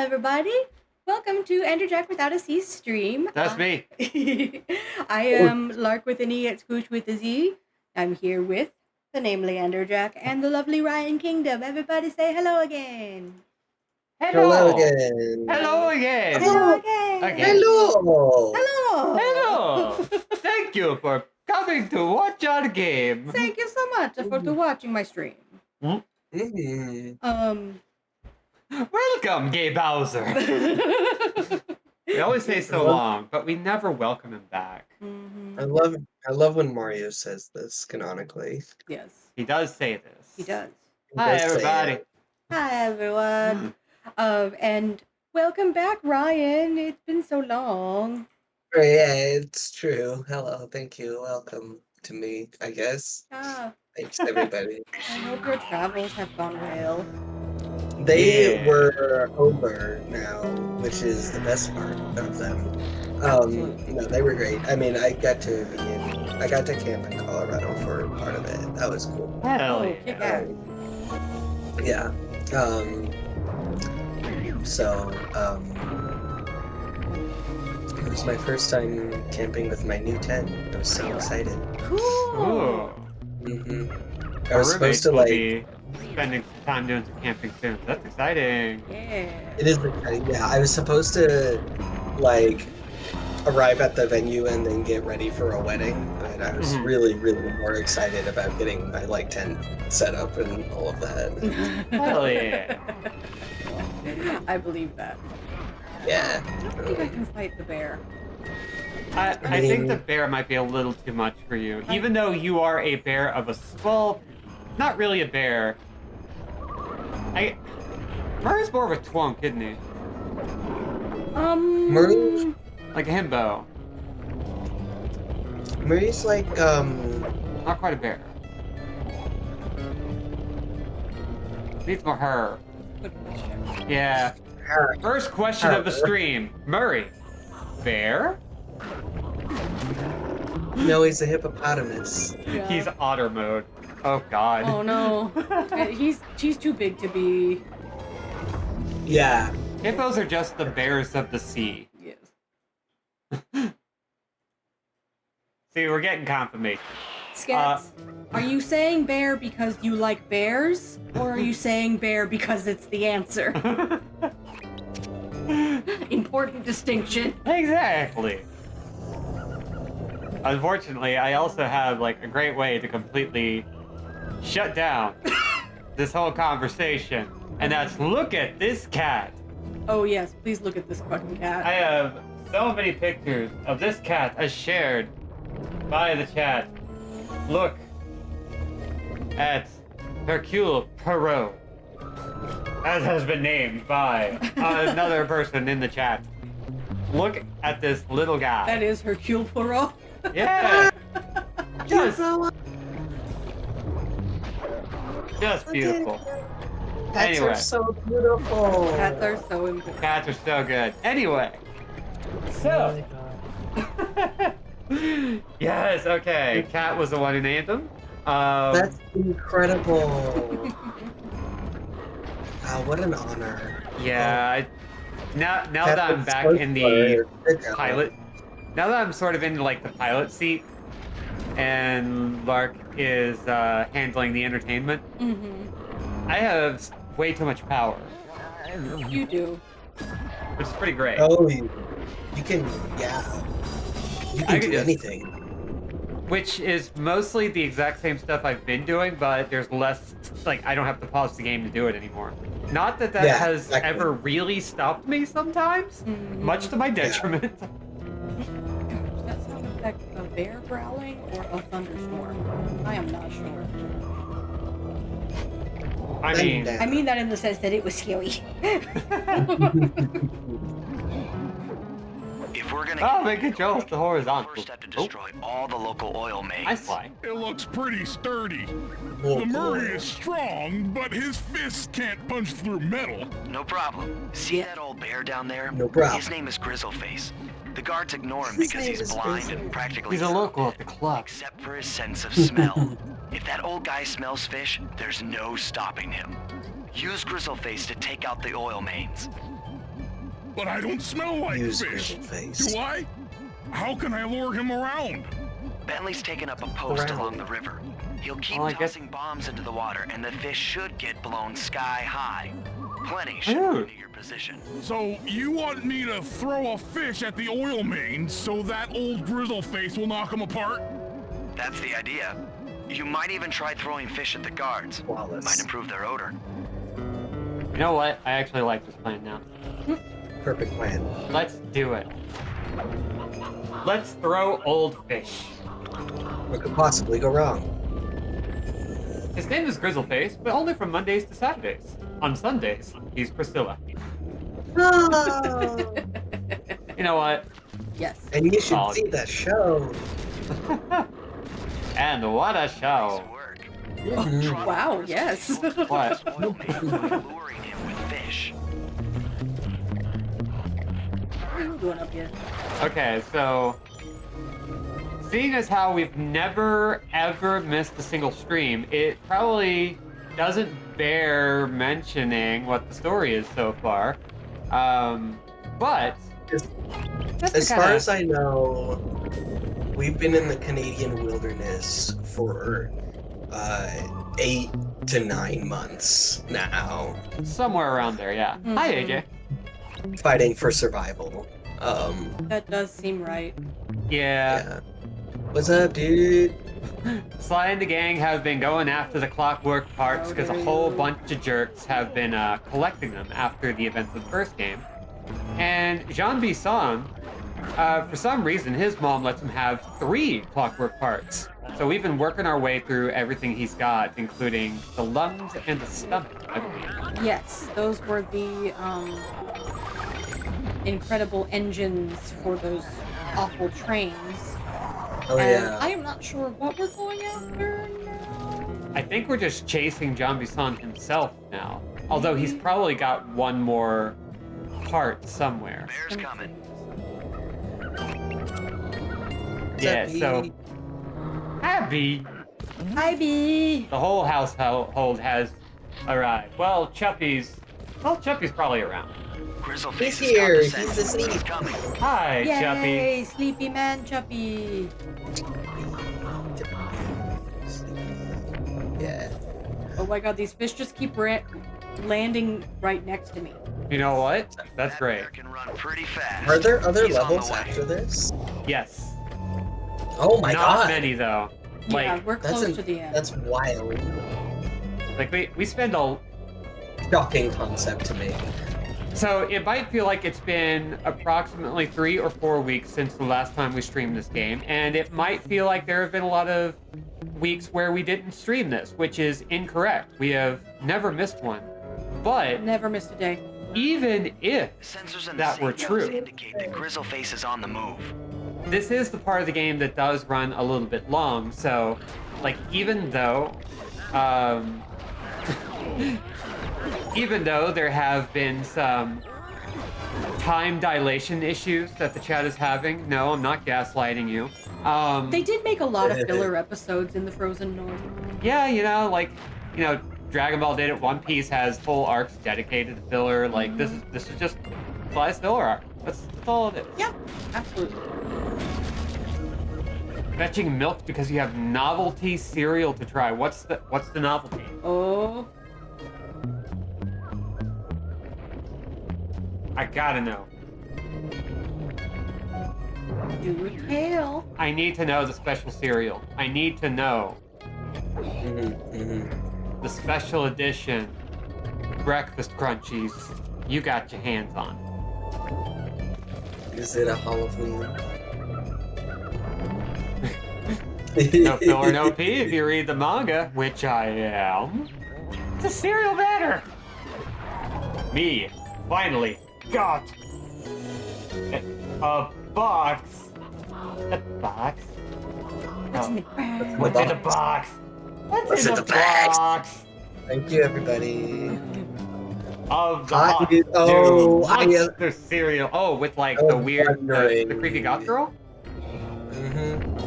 everybody. Welcome to Enderjack Without a C stream. That's me. I am Lark with an E at Scooch with a Z. I'm here with the namely Enderjack and the lovely Ryan Kingdom. Everybody say hello again. Hello again. Hello again. Hello again. Hello. Hello. Hello. Thank you for coming to watch our game. Thank you so much for watching my stream. Welcome, Gay Bowser. We always say so long, but we never welcome him back. Mm-hmm. I love when Mario says this canonically. Yes. He does say this. He does. Hi, everybody. Hi, everyone. And welcome back, Ryan. It's been so long. Oh, yeah, it's true. Hello, thank you. Welcome to me, I guess. Thanks, everybody. I hope your travels have gone well. They were over now, which is the best part of them. No, they were great. I mean, I got to camp in Colorado for part of it. That was cool. Hell yeah. Yeah. It was my first time camping with my new tent. I was so excited. Cool. I was supposed to be spending some time doing some camping soon. That's exciting. Yeah. It is exciting. Yeah, I was supposed to arrive at the venue and then get ready for a wedding. And I was really, really more excited about getting my tent set up and all of that. Hell yeah. I believe that. Yeah. I don't think I can fight the bear. I think the bear might be a little too much for you. Even though you are a bear of a skull, not really a bear. Murray's more of a twunk, isn't he? Murray? Like a himbo. Murray's like, not quite a bear. Needs more her. Good question. Yeah. First question of the stream. Murray. Bear? No, he's a hippopotamus. Yeah. He's otter mode. Oh god. Oh no. He's too big to be. Yeah. Hippos are just the bears of the sea. Yes. See, we're getting confirmation. Skets, are you saying bear because you like bears? Or are you saying bear because it's the answer? Important distinction. Exactly. Unfortunately, I also have a great way to completely shut down this whole conversation, and that's look at this cat. Oh yes, please look at this fucking cat. I have so many pictures of this cat as shared by the chat. Look at Hercule Poirot, as has been named by another person in the chat. Look at this little guy. That is Hercule Poirot. Yeah. Just beautiful. Cats Anyway. are so beautiful. Cats are so important. Cats are so good. Anyway. So. Yes, okay. Cat was the one who named him. That's incredible. Wow, what an honor. Yeah. Now that I'm back in the pilot. Now that I'm sort of in the pilot seat, and Lark is handling the entertainment, I have way too much power. You do. Which is pretty great. Oh, you can, yeah. You can do anything. Which is mostly the exact same stuff I've been doing, but there's less, I don't have to pause the game to do it anymore. Not that has ever really stopped me sometimes, much to my detriment. Gosh, that sounded like a bear growling or a thunderstorm. I am not sure. I mean that in the sense that it was scary. If we're gonna they control the horizontal. first have to destroy all the local oil mains. Nice fly. It looks pretty sturdy. Oh, The Murray boy. is strong, but his fists can't punch through metal. No problem. See that old bear down there? No problem. His name is Grizzleface. The guards ignore him His because name he's is blind Grizzle. and practically He's a local at the club. except for his sense of smell. If that old guy smells fish, there's no stopping him. Use Grizzleface to take out the oil mains. But I don't smell like Use fish. Grizzleface. Do I? How can I lure him around? Bentley's taken up a post Around. along the river. He'll keep Well, I guess- tossing bombs into the water, and the fish should get blown sky high. Plenty should Ooh. move to your position. So you want me to throw a fish at the oil main so that old Grizzleface will knock him apart? That's the idea. You might even try throwing fish at the guards. Wallace. Might improve their odor. You know what? I actually like this plan now. Perfect plan. Let's do it. Let's throw old fish. What could possibly go wrong? His name is Grizzleface, but only from Mondays to Saturdays. On Sundays, he's Priscilla. Oh. You know what? Yes. And you should Oh. see that show. And what a show. Nice work. Mhm. Try Wow, Grizzleface yes. to the What? oil main by luring him with fish. What are you doing up here? Okay, so seeing as how we've never ever missed a single stream, it probably doesn't bear mentioning what the story is so far. But As- just to As far kinda- as I know, we've been in the Canadian wilderness for 8 to 9 months now, somewhere around there, yeah. Hi, Mhm. AJ. fighting for survival. That does seem right. Yeah. Yeah. What's up, dude? Sly and the gang have been going after the clockwork parts because a whole bunch of jerks have been collecting them after the events of the first game. And Jean Bison, for some reason, his mom lets him have 3 clockwork parts. So we've been working our way through everything he's got, including the lungs and the stomach, I believe. Yes, those were the incredible engines for those awful trains. Oh And yeah. I am not sure what we're going after now. I think we're just chasing Jean Bison himself now. Although he's probably got one more part somewhere. Bear's coming. What's Yeah, up, so B? Abby, Hi, Bee. the whole household has arrived. Well, Chuppy's probably around. Grizzleface He's has here. got the He's scent. asleep. He's coming. Hi, Chuppy. Yay, sleepy man Chuppy. Yeah. Oh my god, these fish just keep landing right next to me. You know what? That's That great. bear can run pretty fast. Are there other He's on the levels way. after this? Yes. Oh my Not god. many though. Yeah, Like, we're That's close to the end. That's wild. we spend a. Shocking concept to me. So it might feel like it's been approximately 3 or 4 weeks since the last time we streamed this game, and it might feel like there have been a lot of weeks where we didn't stream this, which is incorrect. We have never missed one. But Never missed a day. even if Sensors in that the were signals true, indicate that Grizzleface is on the move. this is the part of the game that does run a little bit long, so like even though even though there have been some time dilation issues that the chat is having, no, I'm not gaslighting you. They did make a lot of filler episodes in the Frozen North. Yeah, Dragon Ball did it. One Piece has full arcs dedicated to filler. Like this is just Sly's filler arc. That's all it is. Yeah, absolutely. Fetching milk because you have novelty cereal to try. What's the novelty? Oh, I gotta know. do tail. I need to know the special cereal. I need to know the special edition breakfast crunchies you got your hands on. Is it a Halloween? No filler, no pee if you read the manga, which I am. It's a cereal matter. Me, finally, got a box. A box? What's in the Oh, bag? what's in the box? What's in the box? Thank you, everybody. Of the I- box. oh, I am- monster cereal. Oh, with like I the was weird, the wondering. creepy goth girl? Mm-hmm.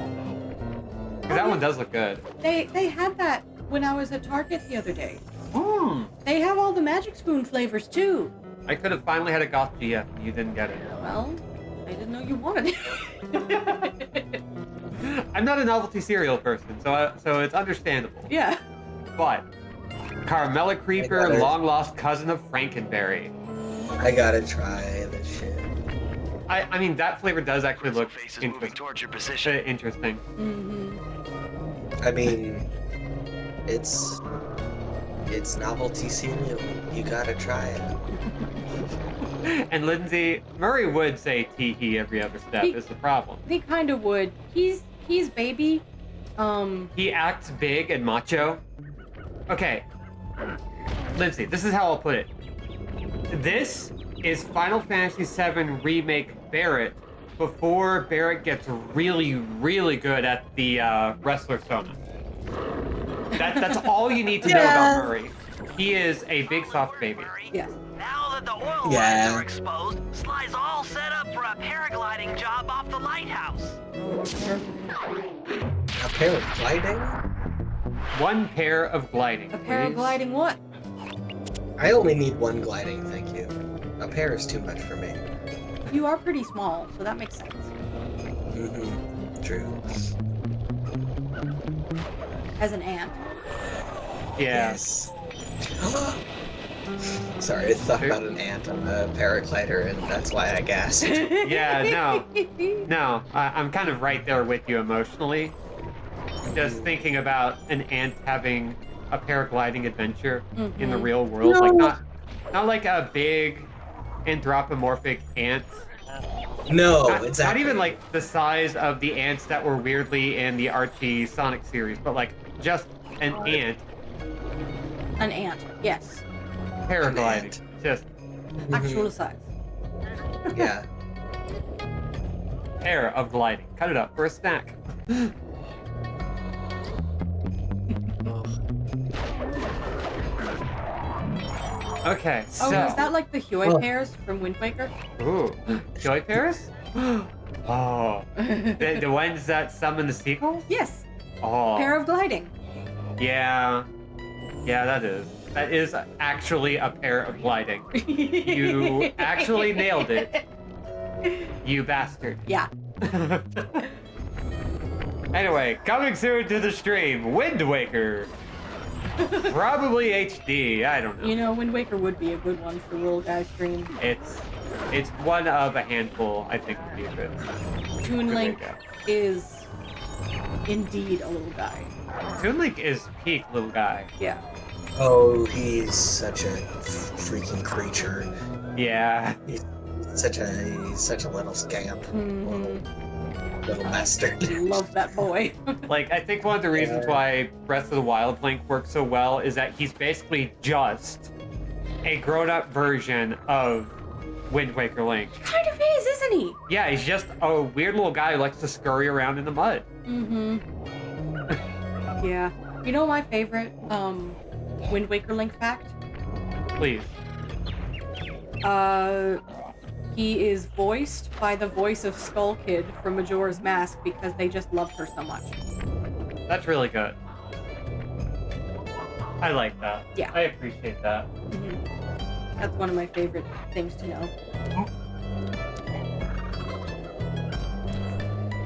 'Cause that one does look good. They had that when I was at Target the other day. Hmm. They have all the Magic Spoon flavors too. I could have finally had a goth GF and you didn't get it. Well, I didn't know you wanted it. I'm not a novelty cereal person, so it's understandable. Yeah. But Carmela Creeper, got it. long lost cousin of Frankenberry. I gotta try this shit. I mean, that flavor does actually look Face is moving interesting. towards your position. Interesting. Mm-hmm. I mean, it's novelty cereal. You gotta try it. And Lindsay, Murray would say tee-hee every other step is the problem. He kind of would. He's baby. He acts big and macho. Okay, Lindsay, this is how I'll put it. This is Final Fantasy VII Remake Barrett before Barrett gets really, really good at the wrestler Sona. That's all you need to know about Murray. He is a big soft baby. Yeah. Now that the oil Yeah. lines are exposed, Sly's all set up for a paragliding job off the lighthouse. A pair of gliding? One pair of gliding. A please. paragliding what? I only need one gliding, thank you. A pair is too much for me. You are pretty small, so that makes sense. Mm-hmm. True. As an ant. Yeah. Yes. Sorry, I thought about an ant on a paraglider, and that's why I gasped. Yeah, no. I'm kind of right there with you emotionally. Just thinking about an ant having a paragliding adventure in the real world, No. like not like a big anthropomorphic ant. No, Not exactly. even like the size of the ants that were weirdly in the Archie Sonic series, but like just an ant An ant, yes. paragliding. ant. Just Mhm. Actual size. Yeah. pair of gliding. Cut it up for a snack. Okay, so. Oh, is that like the Huey Oh. pears from Wind Waker? Ooh, joy pairs? Oh, the ones that summon the seagulls? Yes. Oh, Pair of gliding. yeah, that is actually a pair of gliding. You actually nailed it, you bastard. Yeah. Anyway, coming soon to the stream, Wind Waker. Probably HD. I don't know. You know, Wind Waker would be a good one for Little Guy stream. It's one of a handful. I think would be a good. Toon good way Link to go. is indeed a little guy. Toon Link is peak little guy. Yeah. Oh, he's such a freaking creature. Yeah. He's such a little scamp. Little bastard. Love that boy. Like, I think one of the reasons why Breath of the Wild Link works so well is that he's basically just a grown-up version of Wind Waker Link. Kind of is, isn't he? Yeah, he's just a weird little guy who likes to scurry around in the mud. Yeah. You know my favorite Wind Waker Link fact? Please. He is voiced by the voice of Skull Kid from Majora's Mask because they just loved her so much. That's really good. I like that. Yeah. I appreciate that. That's one of my favorite things to know.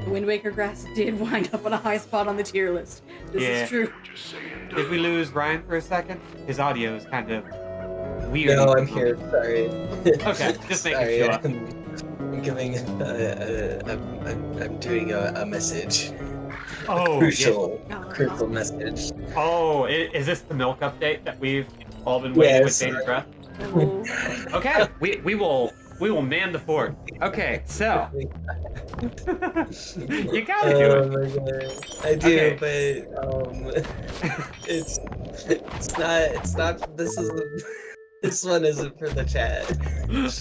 The Wind Waker grass did wind up on a high spot on the tier list. This Yeah. is true. Did we lose Ryan for a second? His audio is kind of weird. No, I'm here. Sorry. Okay, just making Sorry, sure. I'm giving. I'm doing a message. Oh, Crucial, yeah. crucial message. Oh, is this the milk update that we've all been waiting with Yes. bated breath? Oh. Okay, we will man the fort. Okay, so you gotta do Oh it. my god, I do, Okay. but it's not. This one isn't for the chat.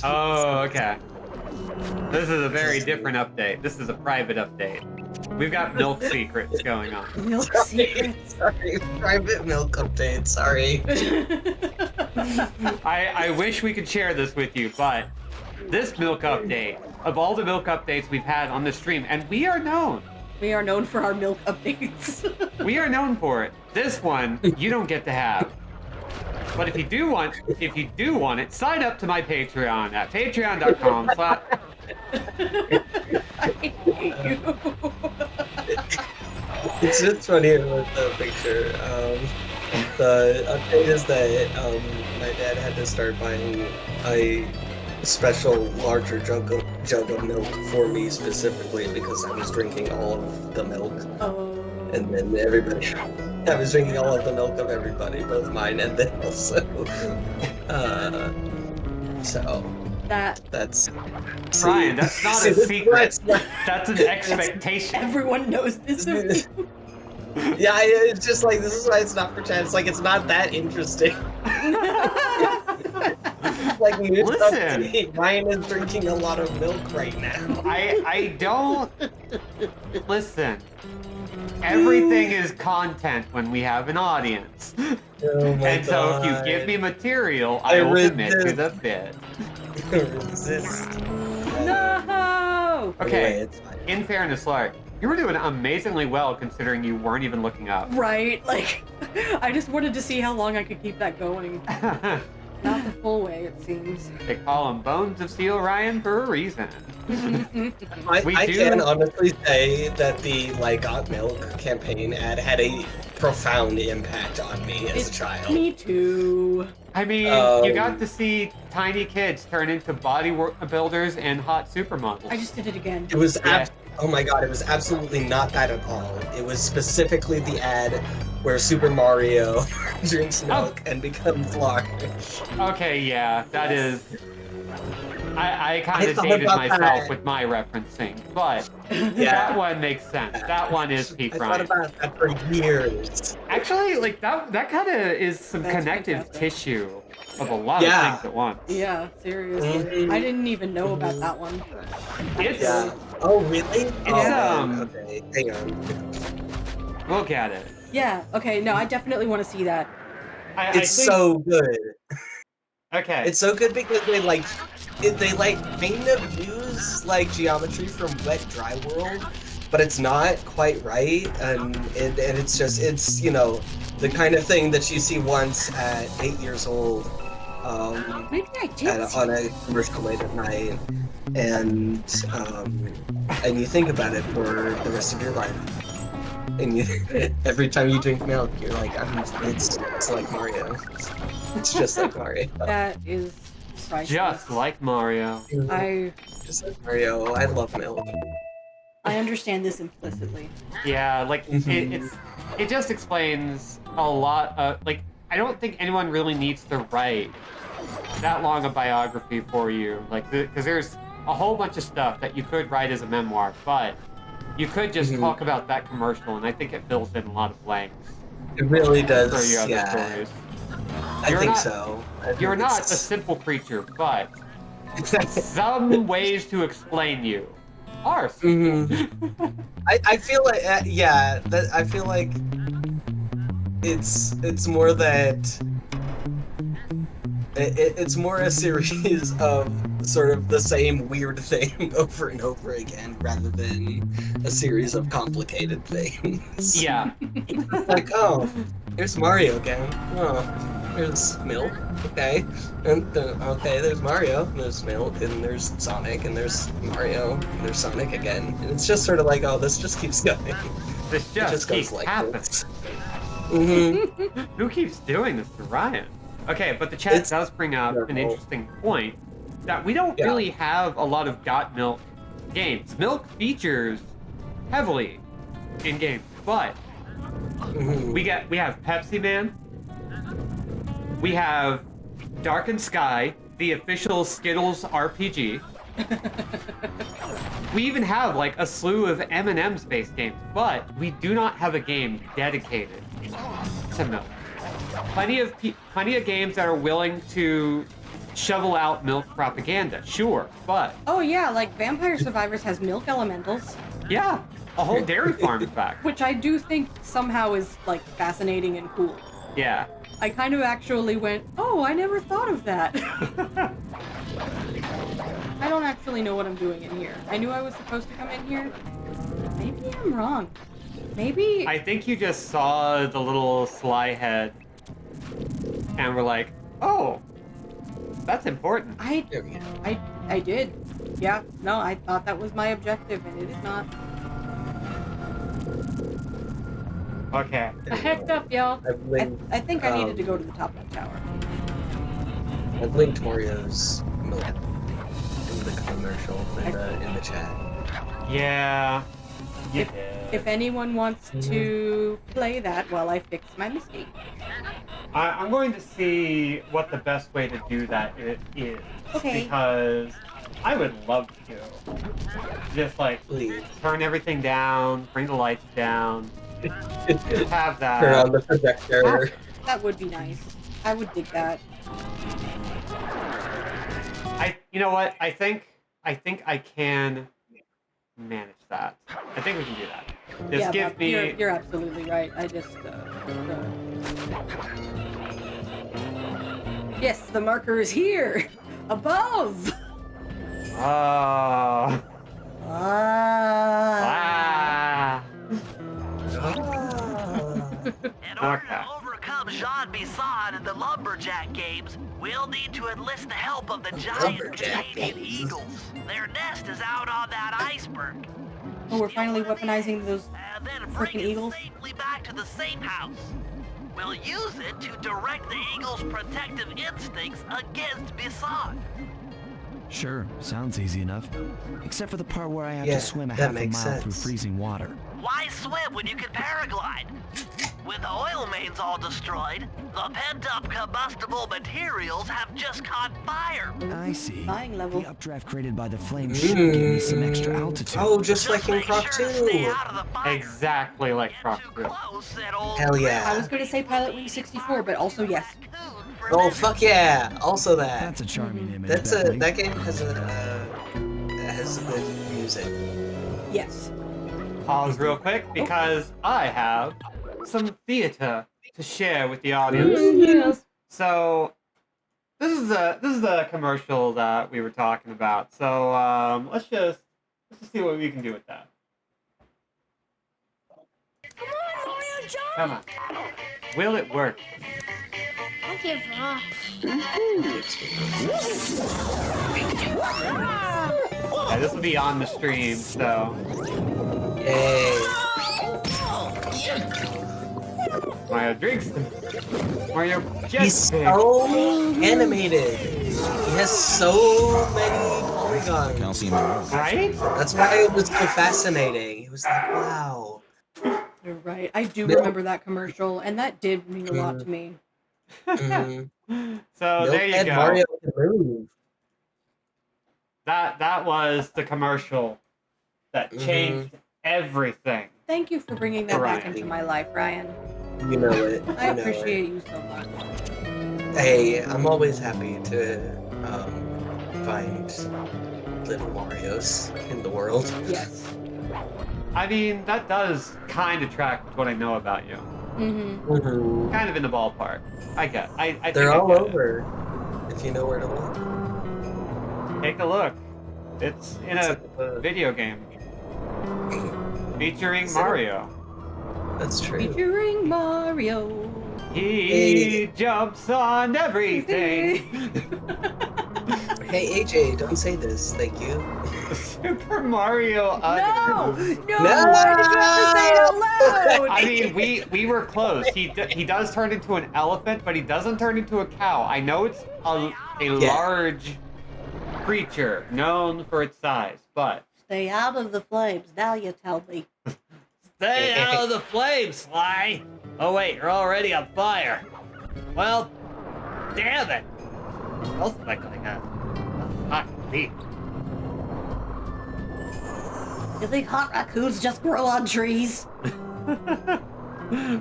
Oh, okay. This is a very different update. This is a private update. We've got milk secrets going on. Milk secrets. Sorry, private milk update. Sorry. I wish we could share this with you, but this milk update, of all the milk updates we've had on the stream, and we are known We are known for our milk updates. for it. This one, you don't get to have. But if you do want it, sign up to my Patreon at patreon.com/. I hate you. It's just funny with the picture. The update is that my dad had to start buying a special larger jug of milk for me specifically because I was drinking all of the milk, Oh. and then everybody. I was drinking all of the milk of everybody, both mine and then also. So that's. Ryan, that's not see, a this is why secret. it's not- That's an expectation. Everyone knows this of you. Yeah, it's just like this is why it's not pretend. It's like it's not that interesting. Like Listen. Ryan is drinking a lot of milk right now. I don't listen. Everything is content when we have an audience. Oh my And so if you God. give me material, I will commit to the bit. Resist. No. Okay, Anyway, it's fine. in fairness, Lark, you were doing amazingly well considering you weren't even looking up. Right, like, I just wanted to see how long I could keep that going. Not the full way, it seems. They call him Bones of Steel Ryan for a reason. I We can do- honestly say that the like Got Milk campaign ad had a profound impact on me as a child. Me too. I mean, you got to see tiny kids turn into bodybuilders and hot supermodels. I just did it again. It was Yeah. oh my god, it was absolutely not that at all. It was specifically the ad where Super Mario drinks milk and becomes large. Okay, yeah, that is. I kind I of thought dated about myself that. with my referencing, but Yeah. that one makes sense. That one is peak I thought Ryan. about that for years. Actually, like that kind of is some That's connective fantastic. tissue of a lot Yeah. of things at once. Yeah, seriously. Mhm. I didn't even know about that one. It's Yeah. Oh really? Oh, man. um, Okay, hang on. look at it. Yeah, okay, no, I definitely want to see that. I It's think, so good. okay. It's so good because they kind of use like geometry from Wet Dry World, but it's not quite right, and it's just the kind of thing that you see once at 8 years old, Maybe I did. on a commercial late at night, and you think about it for the rest of your life. And every time you drink milk, you're like, it's like Mario. It's just like Mario. That is priceless. Just like Mario. Just like Mario. I love milk. I understand this implicitly. Yeah, like Mhm. it just explains a lot of like I don't think anyone really needs to write that long a biography for you, like because there's a whole bunch of stuff that you could write as a memoir, but you could just Mhm. talk about that commercial, and I think it fills in a lot of blanks It really for does. your other Yeah, stories. I You're think not- so. I think You're not a it's- simple creature, but some ways to explain you are simple. Mhm. I feel like I feel like it's more that it's more a series of sort of the same weird thing over and over again rather than a series of complicated things. Yeah. Like, oh, there's Mario again. Oh, there's milk. Okay. And okay, there's Mario, and there's milk, and there's Sonic, and there's Mario, and there's Sonic again. And it's just sort of like, oh, this just keeps going. This It just just keeps goes like happening. this. Mm-hmm. Who keeps doing this to Ryan? Okay, but the chat It's does bring up an terrible. interesting point that we don't Yeah. really have a lot of Got Milk games. Milk features heavily in games, but Mhm. we have Pepsi Man, we have Darkened Sky, the official Skittles RPG. We even have like a slew of M&M's based games, but we do not have a game dedicated to milk. Plenty of games that are willing to shovel out milk propaganda, sure, but Oh yeah, like Vampire Survivors has milk elementals, yeah, a whole dairy farm, in fact. which I do think somehow is like fascinating and cool. Yeah. I kind of actually went, oh, I never thought of that. I don't actually know what I'm doing in here. I knew I was supposed to come in here. Maybe I'm wrong. Maybe I think you just saw the little sly head. and we're like, oh, that's important. There we go. I did. Yeah, no, I thought that was my objective, and it is not. Okay. I hecked up, y'all. I've linked, I think I needed to go to the top of the tower. I've linked Mario's milk in the commercial in the chat. Yeah. You did. If anyone wants to play that while I fix my mistake. I'm going to see what the best way to do that is. Okay. Because I would love to. Just like Please. turn everything down, bring the lights down, just have that. Turn on the projector. That would be nice. I would dig that. You know what? I think I can manage that. I think we can do that. Just yeah, give Bob, me. You're absolutely right. I just. Yes, the marker is here, above. Oh. Ah. In order to overcome Jean Bison in the Lumberjack games, we'll need to enlist the help of the giant Lumberjack Canadian games. eagles. Their nest is out on that iceberg. Oh, we're finally weaponizing those. And then Frickin' bring it eagles. safely back to the safe house. We'll use it to direct the eagle's protective instincts against Bison. Sure, sounds easy enough. Except for the part where I have Yeah, to swim a that half a makes mile through sense. freezing water. Why swim when you can paraglide? With the oil mains all destroyed, the pent-up combustible materials have just caught fire. I see. Flying level. The updraft created by the flame should give me some extra altitude. Oh, just like in make Croc sure to stay 2. out of the fire. Exactly like Get Croc too 2. close and old Hell yeah. I was going to say Pilot Wing 64, but also yes. Oh Oh, fuck yeah! Also that. That's a charming image. That's Bentley. that game has good music. Yes. Pause real quick because I have some theater to share with the audience. Yes. So this is the commercial that we were talking about. So let's just see what we can do with that. Come on. Will it work? Don't give up. Yeah, this will be on the stream, so Yay. Mario drinks. Mario He's jets. so animated. He has so many polygons. Right? That's why it was so fascinating. It was like, wow. You're right. I do Milk. remember that commercial, and that did mean a lot to me. Mm. So there you Milkhead go. Mario can move. That was the commercial that changed everything. Thank you for bringing that back Ryan. into my life, Ryan. You know it. I You know appreciate you so much. it. Hey, I'm always happy to find little Marios in the world. Yes. I mean, that does kind of track with what I know about you. Mm-hmm. Mhm. Kind of in the ballpark. I get. I think They're I all get it. over. If you know where to look. Take a look. It's in a video game featuring Is it? Mario. That's true. Featuring Mario. He jumps on everything. Hey AJ, don't say this. Thank you. Super Mario. No! Others. No! Why did you have to say it out loud? I mean, we were close. He does turn into an elephant, but he doesn't turn into a cow. I know it's a large creature known for its size, but Stay out of the flames. Now you tell me. stay out of the flames, Sly. Oh wait, you're already on fire. Well, damn it. What else am I going to have? Hot meat. You think hot raccoons just grow on trees?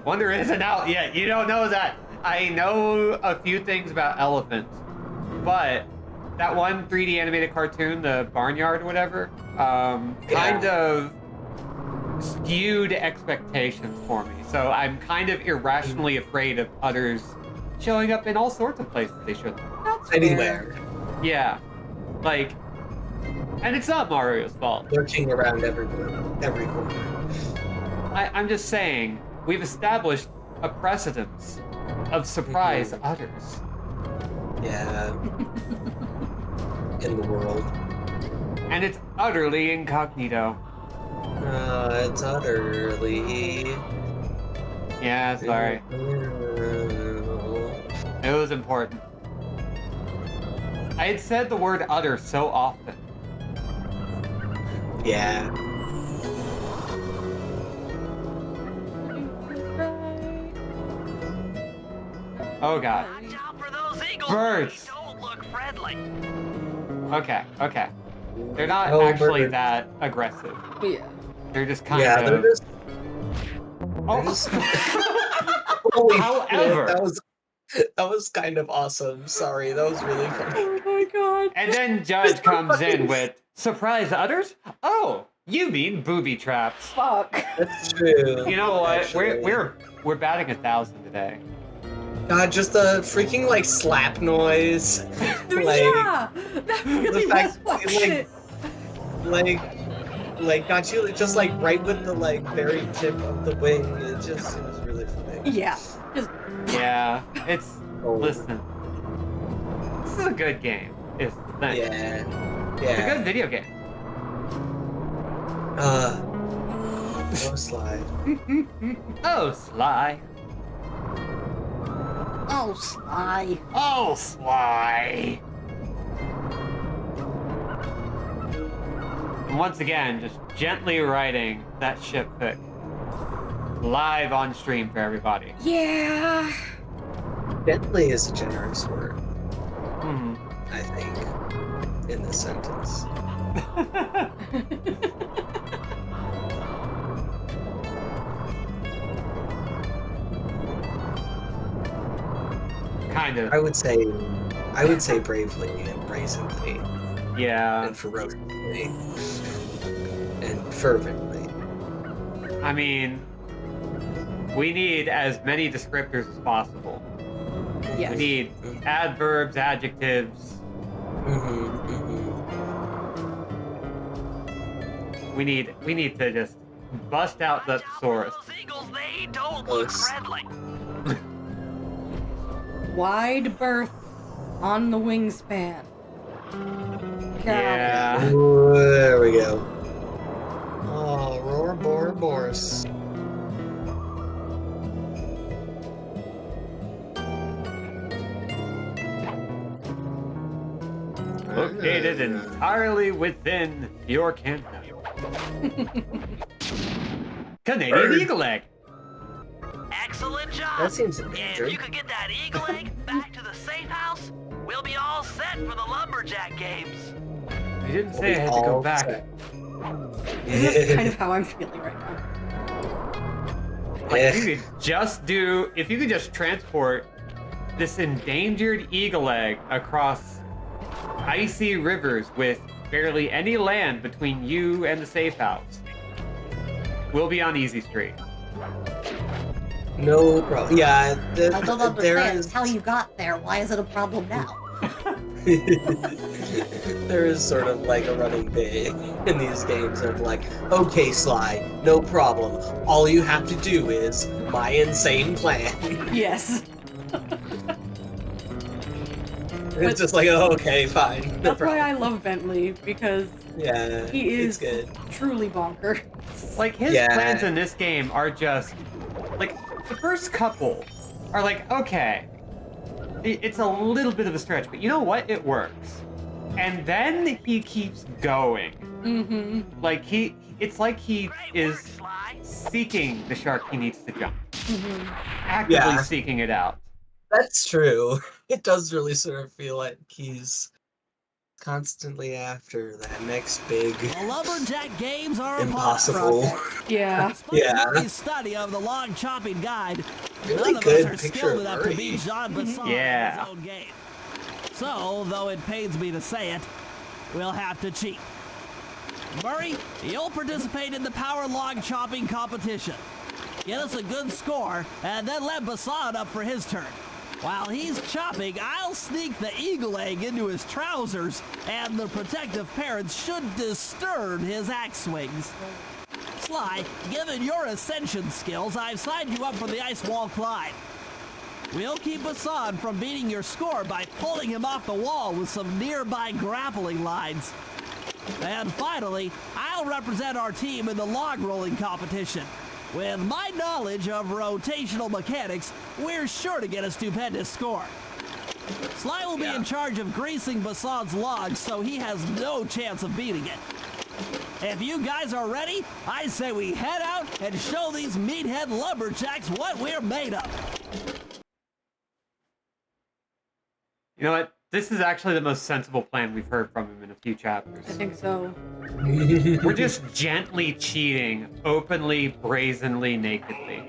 Wonder isn't out yet. You don't know that. I know a few things about elephants, but that one 3D animated cartoon, the Barnyard, whatever, kind of skewed expectations for me. So I'm kind of irrationally afraid of others showing up in all sorts of places they shouldn't. That's Anywhere. Yeah, like, and it's not Mario's fault. Lurking around everywhere. Every corner. I'm just saying, we've established a precedence of surprise utters. Yeah. In the world. And it's utterly incognito. It's utterly. Yeah, sorry. It was important. I had said the word utter so often. Yeah. Oh god. Watch out for those eagles. Birds. They don't look friendly. Okay, okay. They're not Oh, actually birds. that aggressive. Yeah. They're just kind Yeah, of. they're just. Oh. Holy However. shit, that was kind of awesome. Sorry, that was really funny. Oh my god. And then Judge comes in with surprise utters. Oh, you mean booby traps? Fuck. That's true. You know what? actually. We're batting 1,000 today. God, just the freaking like slap noise. Like, Yeah. That really the was fact, fuck like, shit. like got you just like right with the like very tip of the wing. It was really funny. Yeah. Just Yeah, it's. Oh. Listen. This is a good game. It's the thing. Yeah. It's a Yeah. good video game. No slide. Oh, Sly. oh Sly. Oh, Sly. And once again, just gently riding that ship pick. Live on stream for everybody. Yeah. Gently is a generous word, Hmm. I think, in this sentence. Kind of. I would say bravely and brazenly Yeah. and ferociously and fervently. I mean, we need as many descriptors as possible. Yes. We need adverbs, adjectives. We need to just bust out the Watch out for thesaurus. those eagles. They don't look Close. friendly. Wide berth on the wingspan. Got Yeah. Ooh, there we go. Oh, roar, bore, Boris. Located entirely within your kingdom. Canadian eagle egg. Excellent job. That seems If endangered. you could get that eagle egg back to the safe house, we'll be all set for the lumberjack games. You didn't say I had to go All back. set. That's kind of how I'm feeling right now. Like, you could just do, if you could just transport this endangered eagle egg across icy rivers with barely any land between you and the safe house, we'll be on easy street. No problem. Yeah, I don't there understand is how you got there. Why is it a problem now? there is sort of like a running bit in these games of like, okay, Sly, no problem. All you have to do is my insane plan. Yes. It's just like, oh, okay, fine. No That's why problem. I love Bentley, because Yeah, he is it's good. truly bonker. Like, his Yeah. plans in this game are just, like, the first couple are like, okay, it's a little bit of a stretch, but you know what? It works. And then he keeps going. Mm-hmm. Like, it's like he Great is work, Sly. seeking the shark he needs to jump. Mm-hmm. Actively Yeah. seeking it out. That's true. It does really sort of feel like he's constantly after that next big The lumberjack games are impossible. Yeah. Yeah. His study of the log chopping guide. Really None of good us are picture skilled of enough to Murray. beat Jean Basson Yeah. in his own game. So, though it pains me to say it, we'll have to cheat. Murray, you'll participate in the power log chopping competition. Get us a good score, and then let Basson up for his turn. While he's chopping, I'll sneak the eagle egg into his trousers, and the protective parents should disturb his axe swings. Sly, given your ascension skills, I've signed you up for the ice wall climb. We'll keep Bison from beating your score by pulling him off the wall with some nearby grappling lines. And finally, I'll represent our team in the log rolling competition. With my knowledge of rotational mechanics, we're sure to get a stupendous score. Sly will be in charge of greasing Bassan's logs, so he has no chance of beating it. If you guys are ready, I say we head out and show these meathead lumberjacks what we're made of. You know what? This is actually the most sensible plan we've heard from him in a few chapters. I think so. We're just gently cheating, openly, brazenly, nakedly.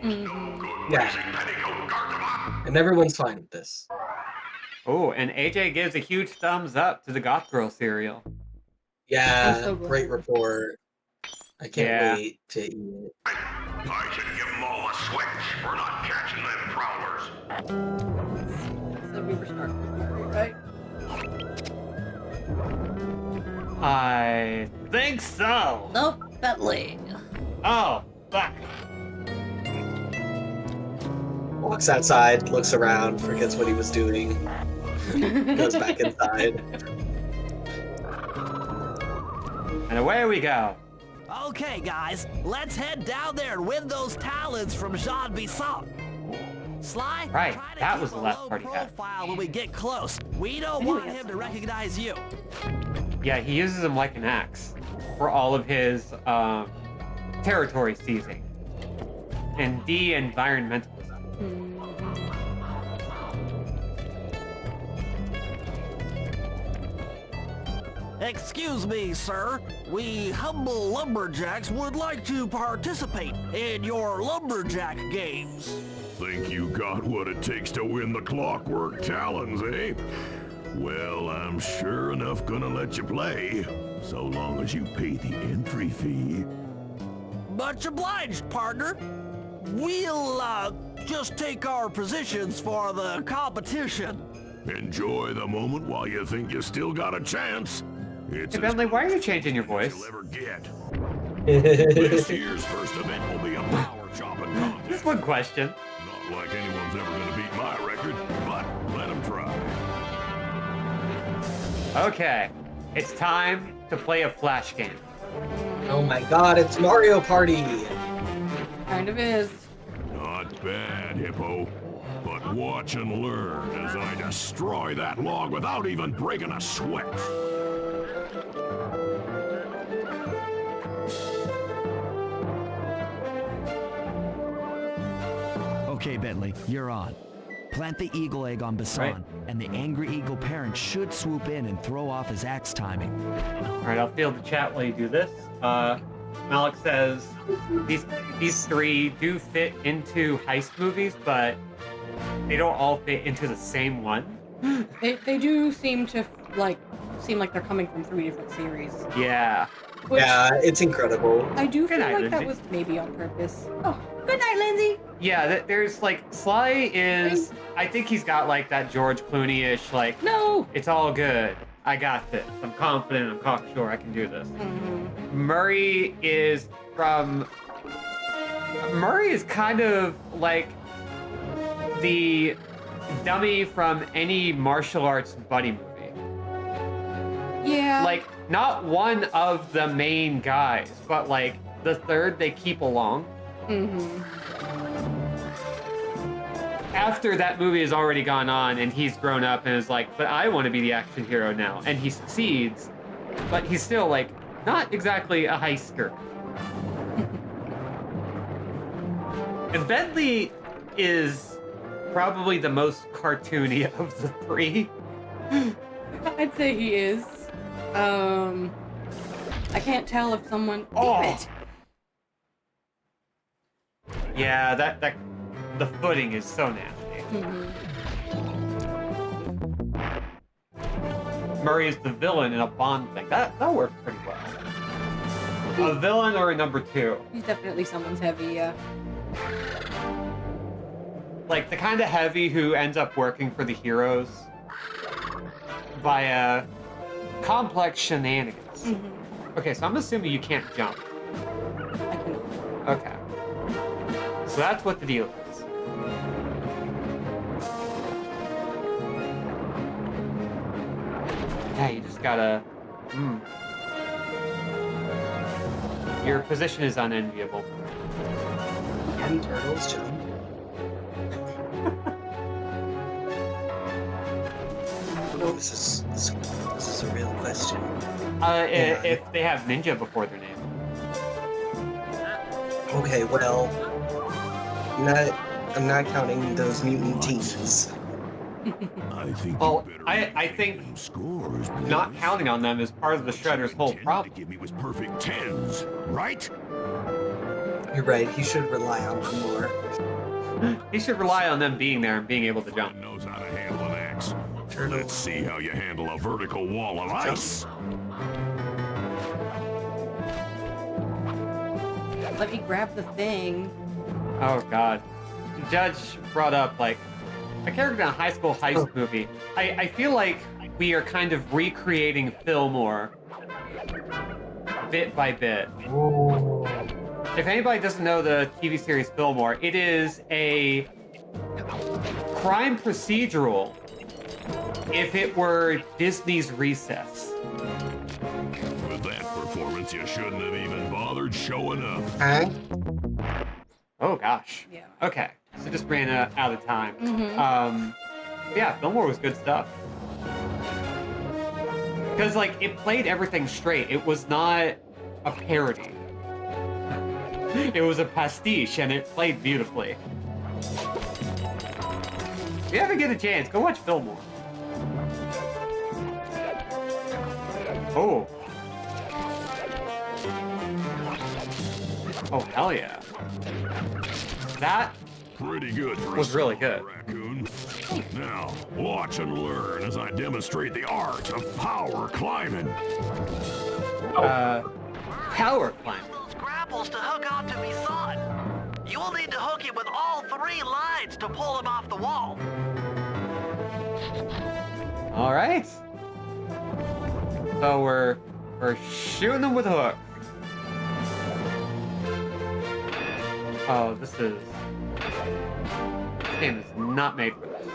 Yeah. And everyone's fine with this. Oh, and AJ gives a huge thumbs up to the Goth Girl cereal. Yeah, so glad. great report. I can't wait to eat it. I should give them all a switch for not catching them prowlers. So we were starting with Murray, right? I think so. Nope, Bentley. Oh, fuck. Walks outside, looks around, forgets what he was doing, goes back inside. And away we go. Okay, guys, let's head down there and win those talents from Jean Bison. Sly, Right, try to that keep was the a last low part he had. profile when we get close. We don't want him to recognize you. Yeah, he uses them like an axe for all of his territory seizing and de-environmentalism. Excuse me, sir. We humble lumberjacks would like to participate in your lumberjack games. Think you got what it takes to win the Clockwork Talons, eh? Well, I'm sure enough gonna let you play, so long as you pay the entry fee. Much obliged, partner. We'll, just take our positions for the competition. Enjoy the moment while you think you still got a chance. It's Hey, Bentley, why are you changing your voice? you'll ever get. This year's first event will be a power chopping contest. Just one question. Not like anyone's ever gonna beat my record, but let them try. Okay, it's time to play a flash game. Oh my god, it's Mario Party! Kind of is. Not bad, Hippo. But watch and learn as I destroy that log without even breaking a sweat. Okay, Bentley, you're on. Plant the eagle egg on Bison, Right. and the angry eagle parent should swoop in and throw off his axe timing. All right, I'll field the chat while you do this. Malik says these three do fit into heist movies, but they don't all fit into the same one. They do seem like they're coming from 3 different series. Yeah. Which Yeah, it's incredible. I do feel Good night, like that Lindsay. was maybe on purpose. Oh, good night, Lindsay. Yeah, there's like Sly is. I think he's got like that George Clooney-ish like. No. It's all good. I got this. I'm confident. I'm cocksure. I can do this. Murray is from. Murray is kind of like the dummy from any martial arts buddy movie. Yeah. Like, not one of the main guys, but like the third they keep along. After that movie has already gone on and he's grown up and is like, but I want to be the action hero now. And he succeeds, but he's still like, not exactly a heister. And Bentley is probably the most cartoony of the three. I'd say he is. I can't tell if someone. Oh. Damn it. Yeah, the footing is so nasty. Murray is the villain in a Bond thing. That works pretty well. A villain or a number 2. He's definitely someone's heavy, yeah. Like the kind of heavy who ends up working for the heroes via complex shenanigans. Okay, so I'm assuming you can't jump. I can. Okay. So that's what the deal is. Yeah, you just gotta. Your position is unenviable. Can turtles jump? This is a real question. If they have ninja before their name. Okay, well, I'm not counting those mutant teens. I think Well, you better I get think them scores, boys. not counting on them is part of the Shredder's whole To problem. give me was perfect tens, right? You're right. He should rely on them more. He should rely on them being there and being able to jump. Someone knows how to handle an axe. Turtle. Let's see how you handle a vertical wall of ice. Let me grab the thing. Oh God. The judge brought up like a character in a high school heist movie. I feel like we are kind of recreating Fillmore bit by bit. If anybody doesn't know the TV series Fillmore, it is a crime procedural if it were Disney's Recess. With that performance, you shouldn't have even bothered showing up. Huh? Oh gosh. Yeah. Okay, so just ran out of time. Mm-hmm. Yeah, Fillmore was good stuff. Because like it played everything straight. It was not a parody. It was a pastiche, and it played beautifully. If you ever get a chance, go watch Fillmore. Oh. Oh, hell yeah. That Pretty good for was a really small good. raccoon. Now, watch and learn as I demonstrate the art of power climbing. Power climb. Those grapples to hook onto me son. You will need to hook it with all 3 lines to pull him off the wall. All right. So we're shooting them with hooks. Oh, this game is not made for this.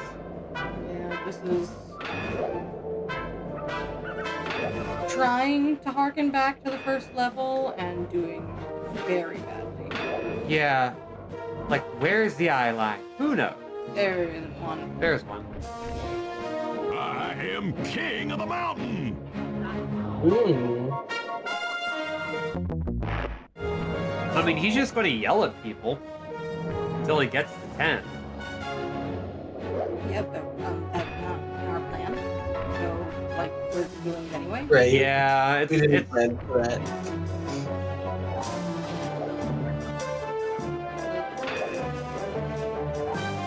Yeah, this is trying to harken back to the first level and doing very badly. Yeah. Like, where's the eye line? Who knows? There isn't one. There's one. I am king of the mountain. I mean, he's just going to yell at people until he gets to 10. Yeah, but that's not in our plan. So, like, we're doing it anyway. Right. Yeah, We didn't it's plan for that.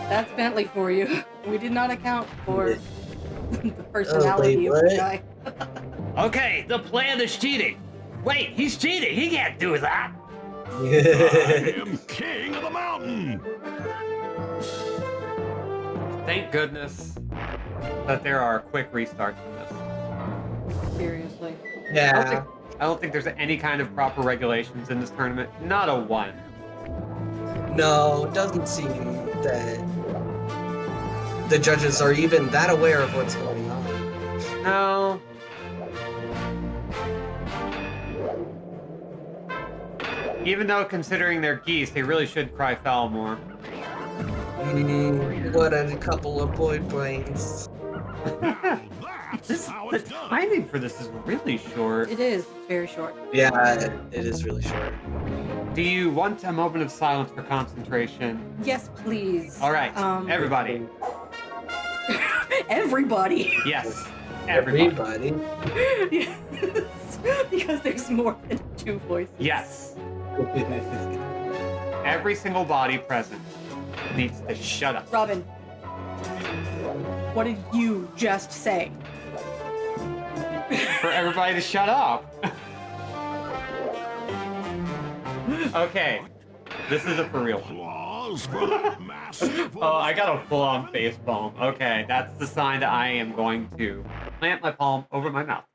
That's Bentley for you. We did not account for Yeah. the personality wait, of the what? guy. Okay, the plan is cheating. Wait, he's cheating. He can't do that. I am king of the mountain. thank goodness that there are quick restarts in this. Seriously. Yeah. I don't think there's any kind of proper regulations in this tournament. Not a one. No, it doesn't seem that the judges are even that aware of what's going on. No. Even though, considering they're geese, they really should cry foul more. What a couple of boy brains. That's how The it's done. timing for this is really short. It is. It's very short. Yeah, it is really short. Do you want a moment of silence for concentration? Yes, please. All right, everybody. Everybody. Yes, everybody. Yes. Because there's more than 2 voices. Yes, every single body present needs to shut up. Robin, what did you just say? For everybody to shut up. Okay, this is a for real one. Applause for that massive. Oh, I got a full-on face palm. Okay, that's the sign that I am going to plant my palm over my mouth.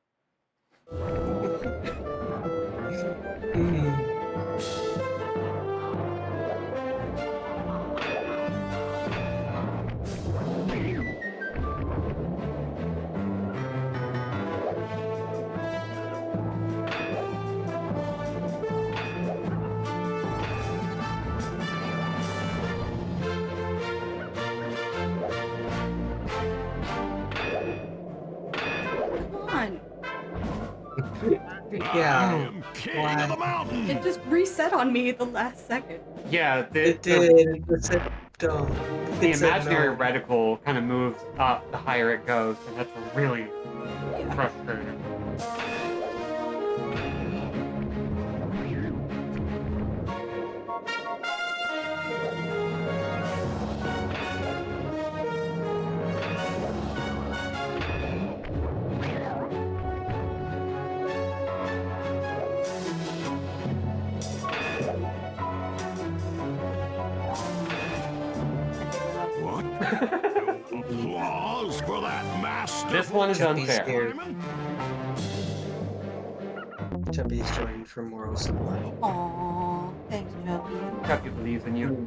I Yeah. am king of the mountain. It just reset on me at the last second. Yeah, It did. It just said don't. the It said imaginary no. reticle kind of moves up the higher it goes, and that's really Yeah. frustrating. What? Applause for that master. This one is Chumpy's unfair. scared. Chumpy's joined for moral support. Aww, thanks, Chubby. Chucky believes in you.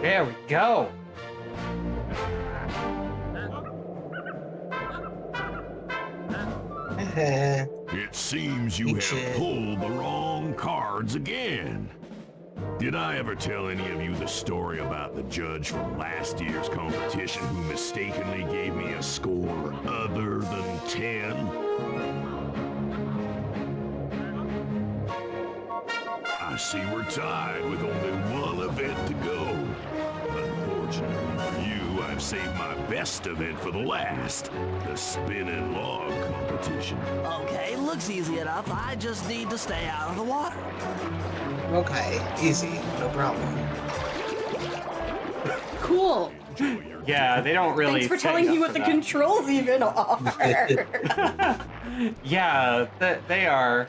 There we go. It seems you have Shit. pulled the wrong cards again. Did I ever tell any of you the story about the judge from last year's competition who mistakenly gave me a score other than 10? I see we're tied with only one event to go. Unfortunately for you, I've saved my best event for the last, the spinning log competition. Okay, looks easy enough. I just need to stay out of the water. Okay, easy, no problem. Cool. Yeah, they don't really. Thanks for set telling you me up what for the that. controls even are. Yeah, they are.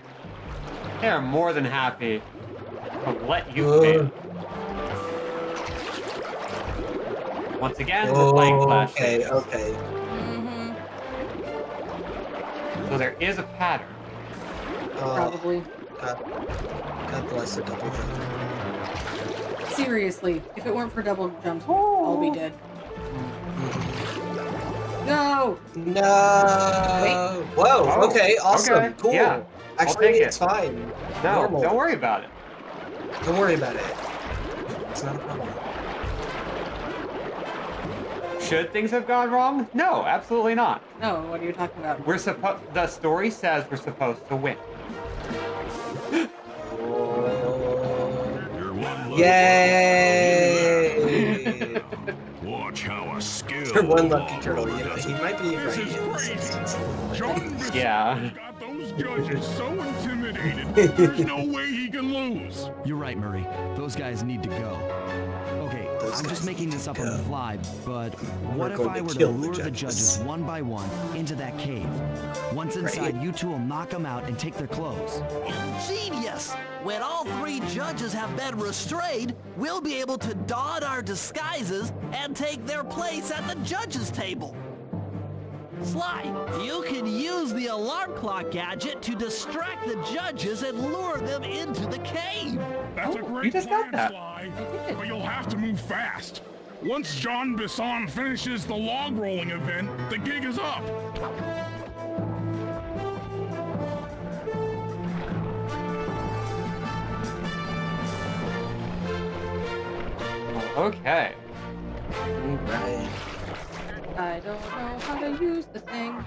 They are more than happy to let you Ugh. fail. Once again, we're playing Clash Okay, Series. okay. Mm-hmm. So there is a pattern. Probably. God bless the double jump. Seriously, if it weren't for double jumps, we'd all be dead. No! No. Whoa. Oh, okay. Awesome. okay, Cool. yeah, I'll Actually, take it's it. fine. No, Normal. don't worry about it. Don't worry about it. It's not a problem. Should things have gone wrong? No, absolutely not. No, what are you talking about? We're supposed. The story says we're supposed to win. You're one lucky Yay! Watch how a skill. For one lucky turtle, you know, he might be This right is in this crazy. instance. John Bissell Yeah. got those judges so intimidated. There's no way he can lose. You're right, Murray. Those guys need to go. Okay, Those I'm guys just making need this to up on the go. fly, but We're what if going I to were to kill the lure the judges. judges one by one into that cave? Once inside, Right. you two will knock them out and take their clothes. Ingenious! When all three judges have been restrained, we'll be able to don our disguises and take their place at the judges' table. Sly, you can use the alarm clock gadget to distract the judges and lure them into the cave. That's a you great just got plan, that. Sly. did. But you'll have to move fast. Once John Bisson finishes the log rolling event, the gig is up. Okay. Right. I don't know how to use the thing.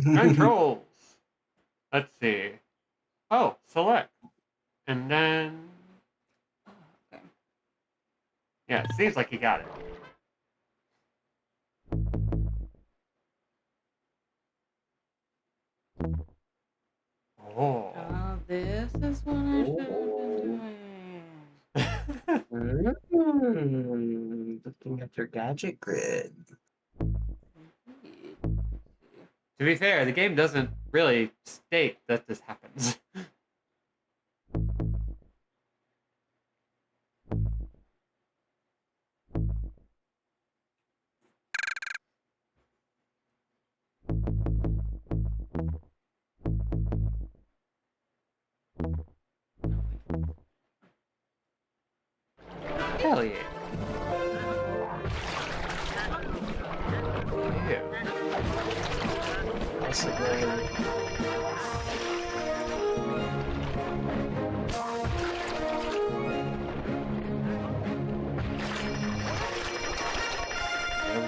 Controls. Let's see. Oh, select. And then. Okay. Yeah, it seems like you got it. Oh. This is what I should have been doing. Looking at your gadget grid. To be fair, the game doesn't really state that this happens.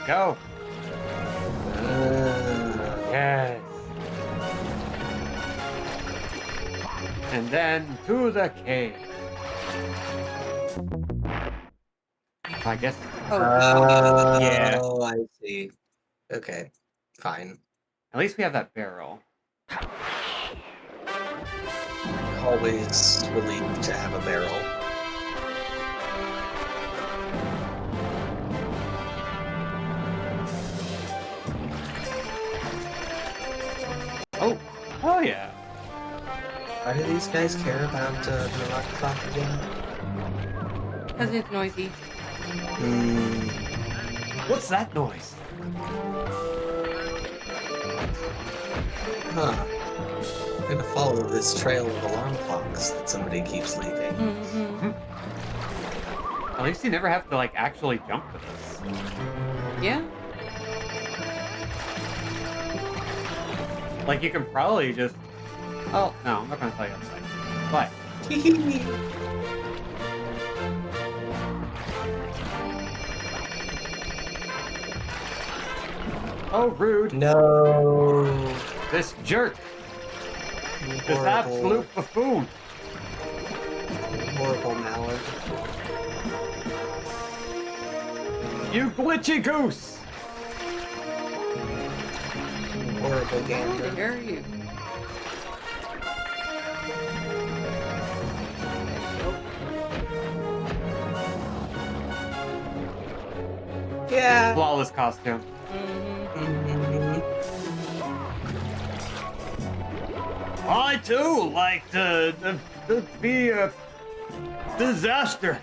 we go. Yes. And then to the cave. I guess. Yeah. Oh, I see. Okay, fine. At least we have that barrel. Always relieved to have a barrel. Oh yeah. Why do these guys care about the rock clock again? Because it's noisy. What's that noise? Huh. I'm gonna follow this trail of alarm clocks that somebody keeps leaving. Mm-hmm. At least you never have to like actually jump to this. Yeah. Like you can probably just. Oh no, I'm not gonna tell you outside. But oh, rude! No. This jerk! This Horrible, absolute buffoon! horrible mallard. You glitchy goose! Horrible How gander. dare you? Yeah. Flawless costume. I too like to be a disaster.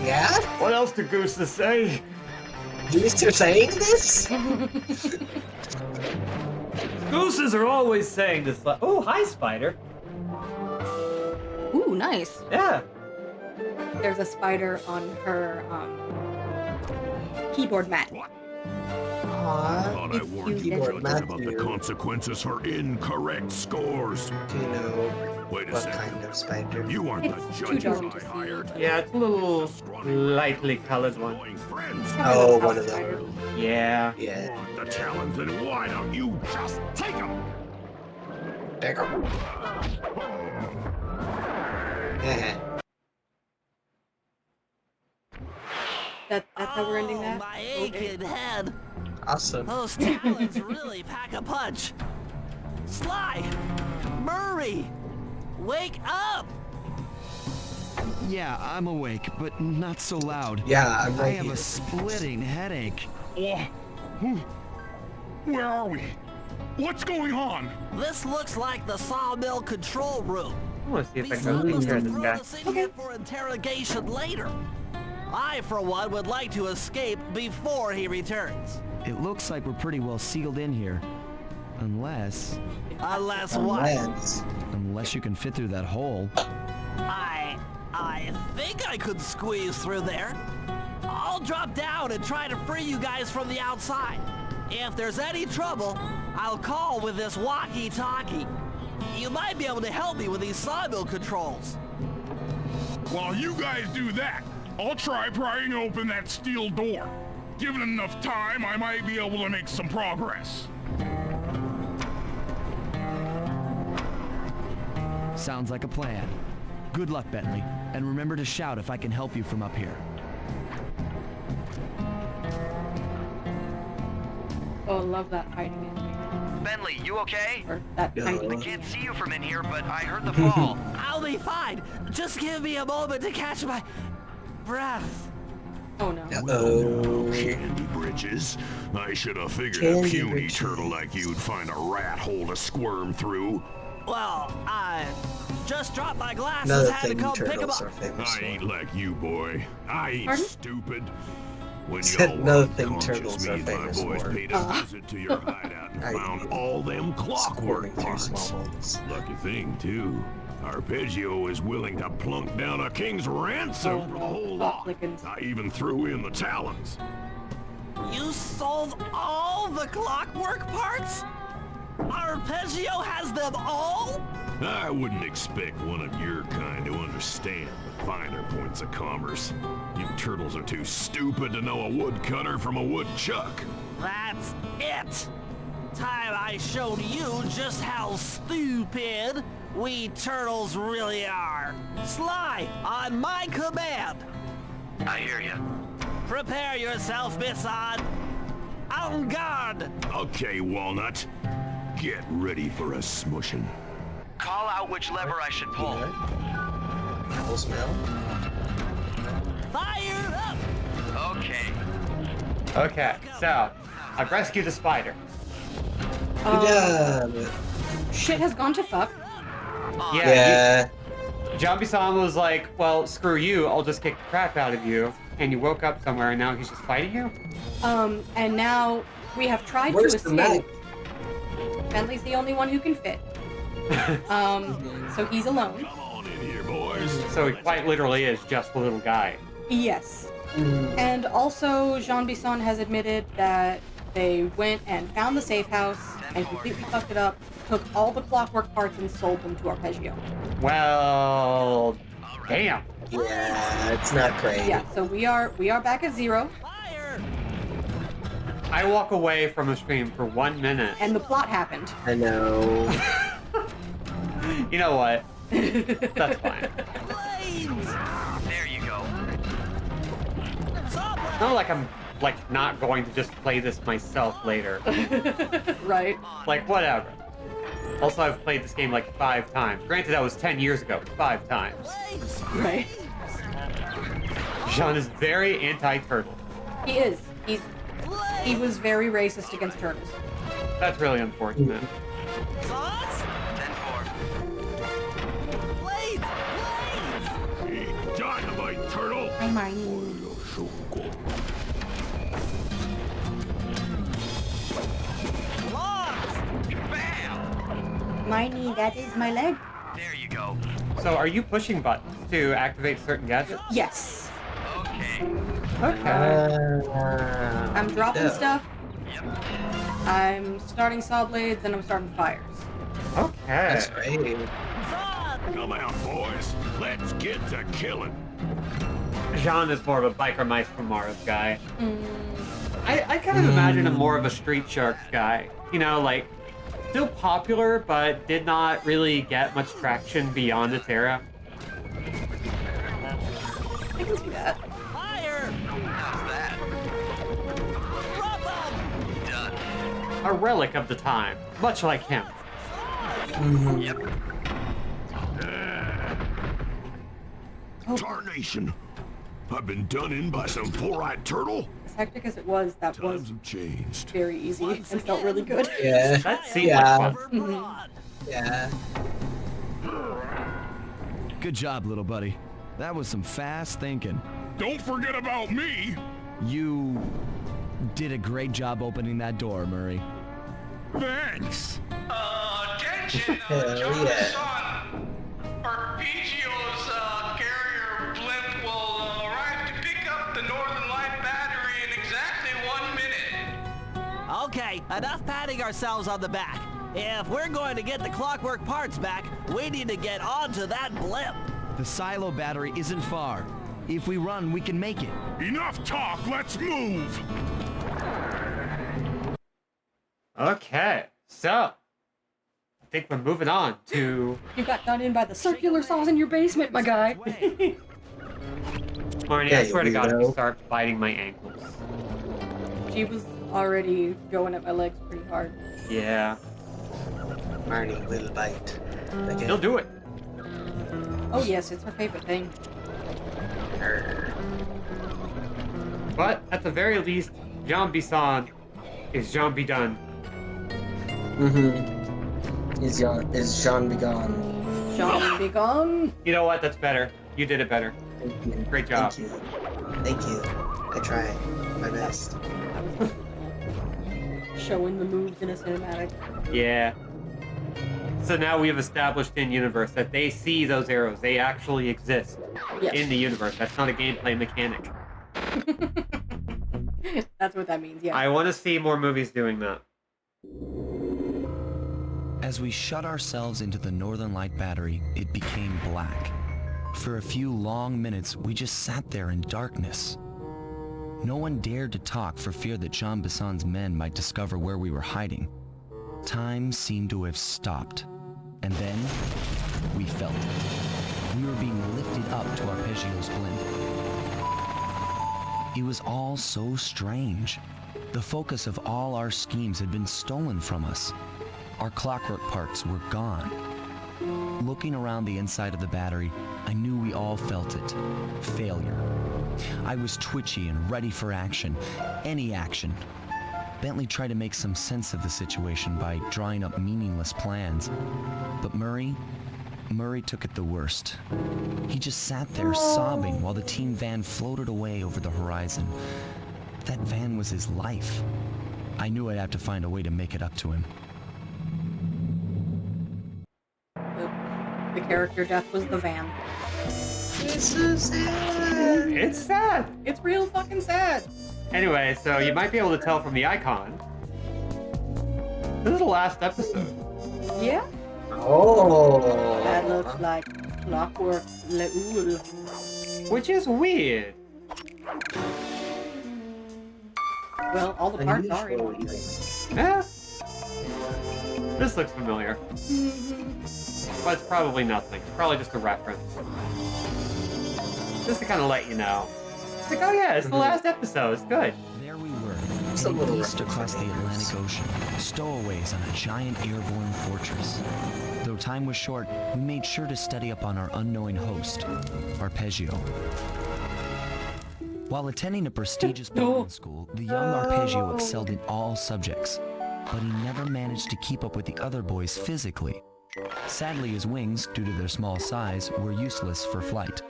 Yeah? What else do gooses say? Geese are saying this? Gooses are always saying this. Oh, hi, spider. Ooh, nice. Yeah. There's a spider on her keyboard mat. Aw. Thought I It's warned cute. you Keyboard judges about the Matthew. consequences for incorrect scores. Do you know Wait a what second. kind of spider? You aren't the It's too judges dark to I see. hired. Yeah, it's a little lightly colored one. Annoying friends. Oh, Probably the one top of spider. those. Yeah. Yeah. Want the challenge, then why don't you just take them? There. That's how we're ending that? My Okay. aching head. Awesome. Those talons really pack a punch. Sly! Murray! Wake up! Yeah, I'm awake, but not so loud. Yeah, I'm I right have here. a splitting headache. Oh, where are we? What's going on? This looks like the sawmill control room. I want to see if I Bison can must hear have this thrown guy. us in here for interrogation later. I, for one, would like to escape before he returns. It looks like we're pretty well sealed in here. Unless Unless what? unless you can fit through that hole. I think I could squeeze through there. I'll drop down and try to free you guys from the outside. If there's any trouble, I'll call with this walkie-talkie. You might be able to help me with these sawmill controls. While you guys do that, I'll try prying open that steel door. Given enough time, I might be able to make some progress. Sounds like a plan. Good luck, Bentley. And remember to shout if I can help you from up here. Oh, love that hiding in Bentley, you okay? or that No. hiding. I Can't see you from in here, but I heard the fall. I'll be fine. Just give me a moment to catch my breath. Oh no. Oh. Candy britches. I should have figured Candy a puny britches. turtle like you'd find a rat hole to squirm through. Well, I just dropped my glasses, Another had to thing come pick 'em turtles up. are famous I ain't for. like you, boy. I ain't Pardon? stupid. When Said y'all another were thing unconscious, turtles me are and my famous boys for. paid a visit to your hideout and I found mean, all them clockwork Squirming through parts. small holes. Lucky thing, too. Arpeggio is willing to plunk down a king's ransom for the whole lot. Lickens. I even threw in the talons. You sold all the clockwork parts? Arpeggio has them all? I wouldn't expect one of your kind to understand the finer points of commerce. You turtles are too stupid to know a woodcutter from a woodchuck. That's it! Time I showed you just how stupid we turtles really are. Sly, on my command. I hear you. Prepare yourself, bison. En garde! Okay, Walnut. Get ready for a smushing. Call out which lever I should pull. Apple smell. Fire up! Okay. Okay, so I've rescued the spider. Good job. Shit has gone to fuck. Yeah. John Bison was like, well, screw you, I'll just kick the crap out of you. And you woke up somewhere and now he's just fighting you? And now we have tried Where's to the map? escape. Bentley's the only one who can fit. So he's alone. Come on in here, boys. So he quite literally is just a little guy. Yes. And also, Jean Bisson has admitted that they went and found the safe house and completely fucked it up, took all the clockwork parts and sold them to Arpeggio. Well, damn. Yeah, it's not great. Yeah, so we are back at 0, Fire! I walk away from the stream for 1 minute. and the plot happened. I know. You know what? That's fine. Flames! There you go. It's not like I'm not going to just play this myself later. Right. Like, whatever. Also, I've played this game like 5 times. Granted, that was 10 years ago, 5 times. Flames! Right. Jean is very anti-turtle. He is. He was very racist against turtles. That's really unfortunate. Sauce? 10-4. Blades! Blades! Hey, dynamite, turtle. Hi, Marnie. Logs! Bam! Marnie, that is my leg. There you go. So, are you pushing buttons to activate certain gadgets? Yes. Okay. Okay. I'm dropping Yeah. stuff. Yep. I'm starting saw blades and I'm starting fires. Okay. That's great. Zod! Come out, boys. Let's get to killing. Jean is more of a Biker Mice from Mars guy. I kind of imagine him more of a Street Sharks guy. You know, like, still popular, but did not really get much traction beyond its era. I can see that. Fire! How's that? Drop 'em! Done. A relic of the time, much like him. Yep. Tarnation. I've been done in by some four-eyed turtle. As hectic as it was, that was Times have changed. very easy and felt really good. Yeah. That seemed Yeah. like fun. Overbroad. Yeah. Good job, little buddy. That was some fast thinking. Don't forget about me. You did a great job opening that door, Murray. Thanks. Attention, Hell John yeah. Son. Arpeggio's carrier blimp will arrive to pick up the Northern Light battery in exactly 1 minute. Okay, enough patting ourselves on the back. If we're going to get the clockwork parts back, we need to get onto that blimp. The silo battery isn't far. If we run, we can make it. Enough talk. Let's move. Okay, so I think we're moving on to You got done in by the circular saws in your basement, my guy. Marnie. Yeah, I you swear to God, if you weirdo. start biting my ankles. She was already going at my legs pretty hard. Yeah, Marnie will bite. Again. he'll do it. Oh yes, it's her favorite thing. But at the very least, Jean Bisson is Jean Bidon. Is Jean begone? Sean, be gone. You know what? That's better. You did it better. Thank you. Great job. Thank you. Thank you. I try my best. Showing the moves in a cinematic. Yeah. So now we have established in universe that they see those arrows. They actually exist Yes. in the universe. That's not a gameplay mechanic. That's what that means, yeah. I want to see more movies doing that. As we shut ourselves into the Northern Light Battery, it became black. For a few long minutes, we just sat there in darkness. No one dared to talk for fear that Jean Bisson's men might discover where we were hiding. Time seemed to have stopped. And then, we felt it. We were being lifted up to Arpeggio's blimp. It was all so strange. The focus of all our schemes had been stolen from us. Our clockwork parts were gone. Looking around the inside of the battery, I knew we all felt it. Failure. I was twitchy and ready for action. Any action. Bentley tried to make some sense of the situation by drawing up meaningless plans. But Murray took it the worst. He just sat there sobbing while the team van floated away over the horizon. That van was his life. I knew I'd have to find a way to make it up to him. The character death was the van. It's so sad. It's sad. It's real fucking sad. Anyway, so you might be able to tell from the icon. This is the last episode. Yeah? Oh. That looks like Clockwork Leul. Which is weird. Well, all the parts are in one. Yeah. This looks familiar. But it's probably nothing. It's probably just a reference. Just to kind of let you know. It's like, oh yeah, it's the last episode. It's good. There we were, heading east across the Atlantic Ocean, stowaways on a giant airborne fortress. Though time was short, we made sure to study up on our unknowing host, Arpeggio. While attending a prestigious boarding school, the young Arpeggio excelled in all subjects, but he never managed to keep up with the other boys physically. Sadly, his wings, due to their small size, were useless for flight.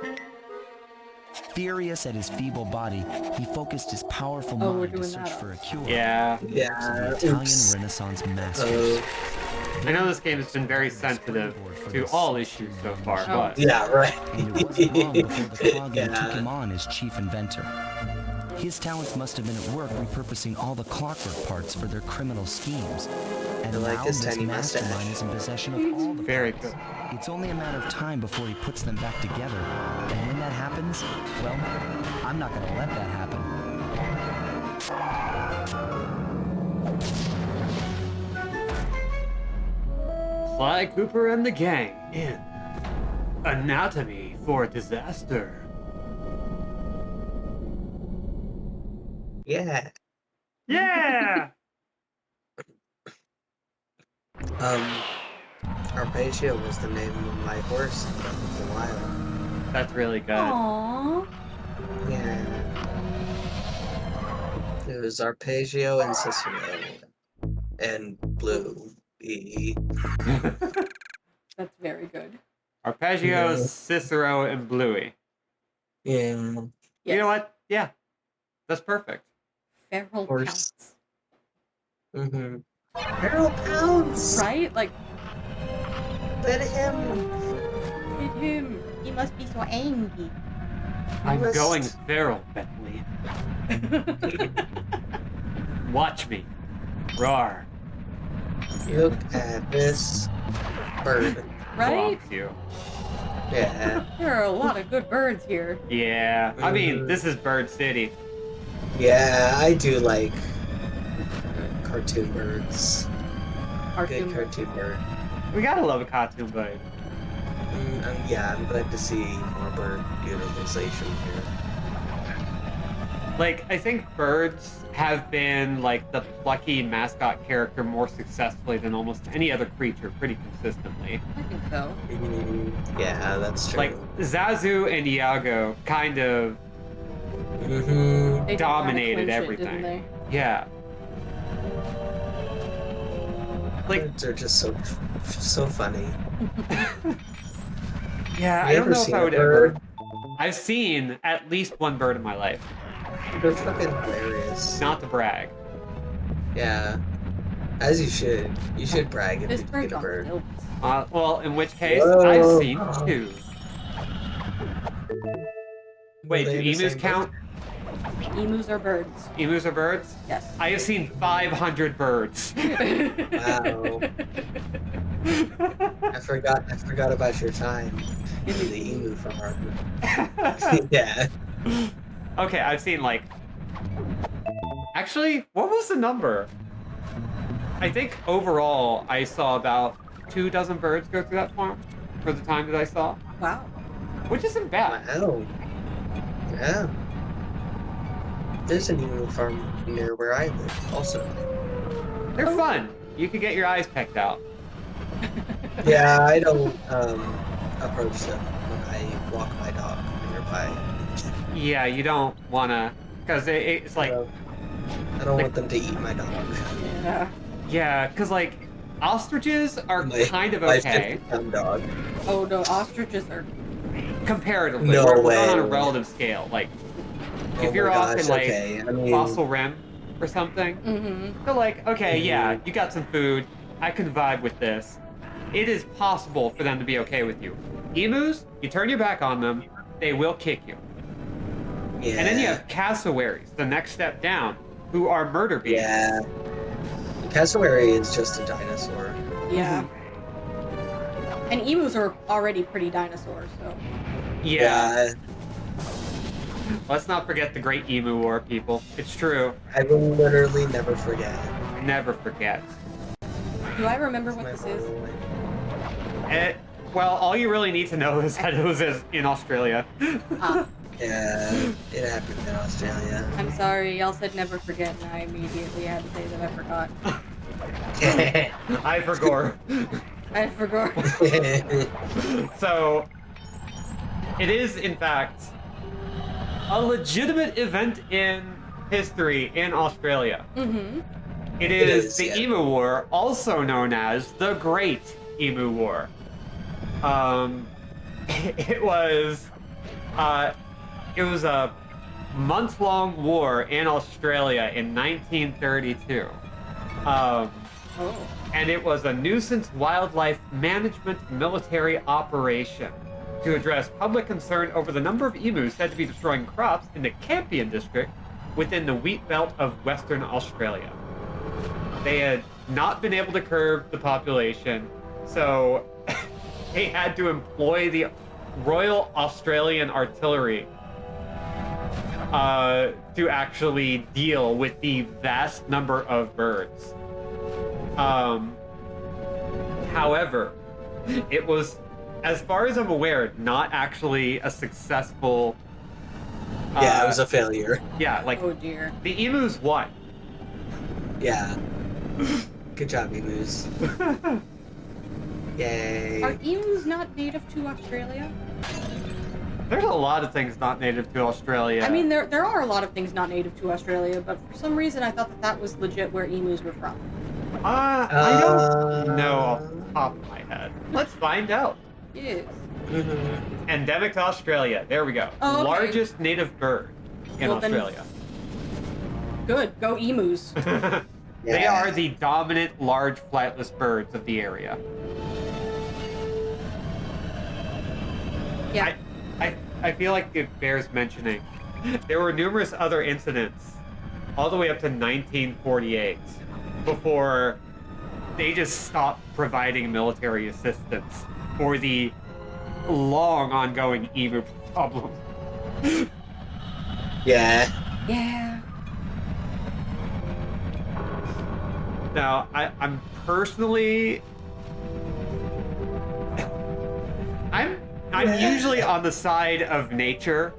Furious at his feeble body, he focused his powerful mind to search for a cure. Yeah. Yeah. Italian Renaissance masters. I know this game has been very sensitive to all issues so far, but... Yeah, right. And it wasn't long before the Clogging took him on as chief inventor. His talents must have been at work repurposing all the clockwork parts for their criminal schemes. And I like now this this tiny mastermind mustache. is in possession of all the Very parts. good. It's only a matter of time before he puts them back together. And when that happens, well, I'm not gonna let that happen. Sly Cooper and the gang in Anatomy for Disaster. Yeah. Yeah! Arpeggio was the name of my horse in Breath of the Wild. That's really good. Aww. Yeah. It was Arpeggio and Cicero. And Blue. That's very good. Arpeggio, Yeah. Cicero, and Bluey. Yeah. Yes. You know what? Yeah. That's perfect. Feral Horse. counts. Mm-hmm. Feral Pounds! Right? Like, Let him! hit him. He must be so angry. I'm must- going feral, Bentley. Watch me. Roar. Look at this bird. Right? Belongs you. Yeah. There are a lot of good birds here. Yeah. I mean, this is Bird City. Yeah, I do like cartoon birds. Good cartoon bird. We gotta love a cartoon bird. Yeah, I'm glad to see more bird utilization here. Like, I think birds have been, like, the plucky mascot character more successfully than almost any other creature pretty consistently. I think so. Yeah, that's true. Like, Zazu and Iago kind of They dominated didn't everything. they? Yeah. Like, Birds are just so funny. yeah, I You don't ever know if seen I a would ever. bird? I've seen at least one bird in my life. They're fucking hilarious. Not to brag. Yeah. As you should. You should brag if This you bird's get a on bird. stilts. Well, in which case, Whoa. I've seen two. Wait, Were do they the emus same count? Emus are birds. Emus are birds? Yes. I have seen 500 birds. Wow. I forgot about your time in the emu farm. Yeah. Okay, I've seen like. Actually, what was the number? I think overall I saw about 24 birds go through that farm for the time that I saw, Wow. which isn't bad. Wow. Yeah. There's an emu farm near where I live, also. They're fun. You can get your eyes pecked out. Yeah, I don't approach them when I walk my dog nearby. Yeah, you don't wanna, cause it's like. I don't want them to eat my dog. Yeah. Yeah, cause like ostriches are kind of My okay 50-pound dog. Oh no, ostriches are. comparatively. No we're way. going on a relative scale. Like if Oh you're my off gosh, in like okay. I mean, Fossil Rim or something, Mm-hmm. so like okay, yeah, you got some food. I can vibe with this. It is possible for them to be okay with you. Emus, you turn your back on them, they will kick you. yeah. And then you have cassowaries, the next step down, who are murder beasts. Yeah. Cassowary is just a dinosaur. Yeah. And emus are already pretty dinosaurs, so. Yeah. Let's not forget the Great Emu War, people. It's true. I will literally never forget. Never forget. Do I remember what this is? Well, all you really need to know is that it was in Australia. Ah. Yeah, it happened in Australia. I'm sorry, y'all said never forget, and I immediately had to say that I forgot. I forgot. I forgot. So, it is, in fact, a legitimate event in history in Australia. Mm-hmm. It is the Emu War, also known as the Great Emu War. It was a month-long war in Australia in 1932. And it was a nuisance wildlife management military operation to address public concern over the number of emus said to be destroying crops in the Campion district within the wheat belt of Western Australia. They had not been able to curb the population, so they had to employ the Royal Australian Artillery to actually deal with the vast number of birds. However, it was, as far as I'm aware, not actually a successful... yeah, it was a failure. Yeah, like, oh dear. The emus won. Yeah. Good job, emus. Yay. Are emus not native to Australia? There's a lot of things not native to Australia. I mean, there are a lot of things not native to Australia, but for some reason I thought that was legit where emus were from. I don't know off the top of my head. Let's find out. Yes. Endemic to Australia. There we go. Oh, okay. Largest native bird in Well, then- Australia. Good. Go emus. They are the dominant large flightless birds of the area. Yeah. I feel like it bears mentioning. There were numerous other incidents all the way up to 1948 before they just stopped providing military assistance for the long ongoing emu problem. Yeah. Yeah. Now, I'm personally... I'm usually on the side of nature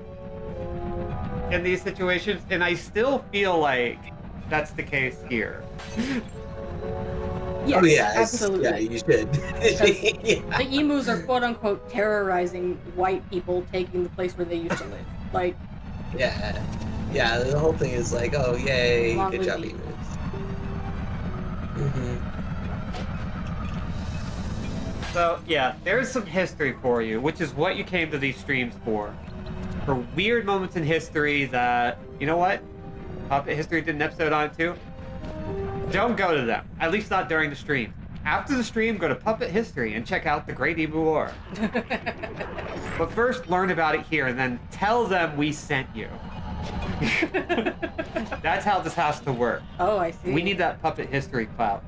in these situations, and I still feel like that's the case here. Yes, oh yeah, absolutely. Yeah, you should. Yeah. The emus are quote unquote terrorizing white people taking the place where they used to live. Like, yeah, yeah. The whole thing is like, oh yay, Long good live job, the emus. So yeah, there's some history for you, which is what you came to these streams for. For weird moments in history that, you know what? Puppet History did an episode on it too. Don't go to them, at least not during the stream. After the stream, go to Puppet History and check out the Great Emu War. But first, learn about it here and then tell them we sent you. That's how this has to work. oh, I see. We need that Puppet History clout.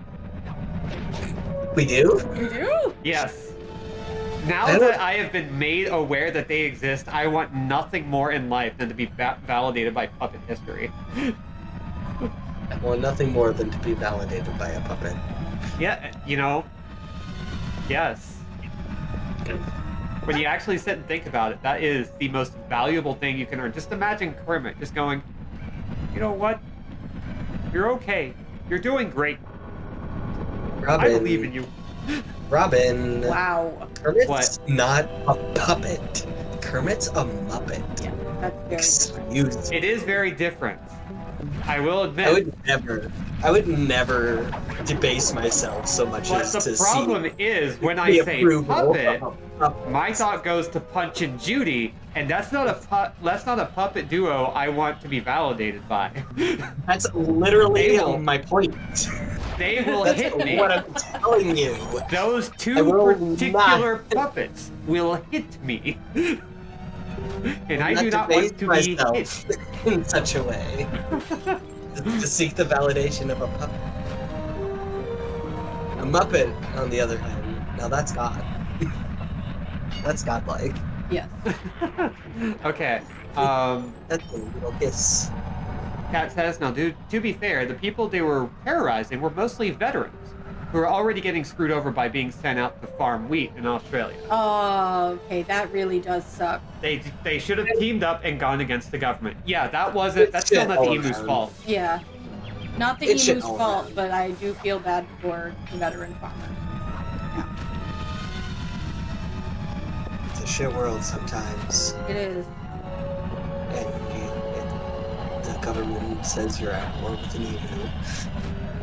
We do? You do? Yes. Now that I have been made aware that they exist, I want nothing more in life than to be validated by puppet history. I want nothing more than to be validated by a puppet. Yeah, you know. Yes. When you actually sit and think about it, that is the most valuable thing you can earn. Just imagine Kermit just going, you know what? You're okay. You're doing great. Robin. I believe in you. Robin. Wow. Kermit's not a puppet. Kermit's a Muppet. Yeah, that's very Excuse me. It is very different. I will admit. I would never debase myself so much But as the to problem see is when the I say approval puppet, of a puppet. my thought goes to Punch and Judy, and that's not a puppet duo I want to be validated by. That's literally They will- my point. They will That's hit me. what I'm telling you. Those I two will particular not- puppets will hit me. And I Not do not debase want to be myself hit. in such a way to seek the validation of a puppet. A Muppet, on the other hand, now that's God. That's godlike. Yes. Okay. That's a little kiss. Kat says, now, dude, to be fair, the people they were terrorizing were mostly veterans who were already getting screwed over by being sent out to farm wheat in Australia. Oh, okay, that really does suck. They should have teamed up and gone against the government. Yeah, that's still not the emu's fault. Yeah. Not the It shit emu's all fault, around. but I do feel bad for the veteran farmers. It's a shit world sometimes. It is. And the government says you're at war with an emu.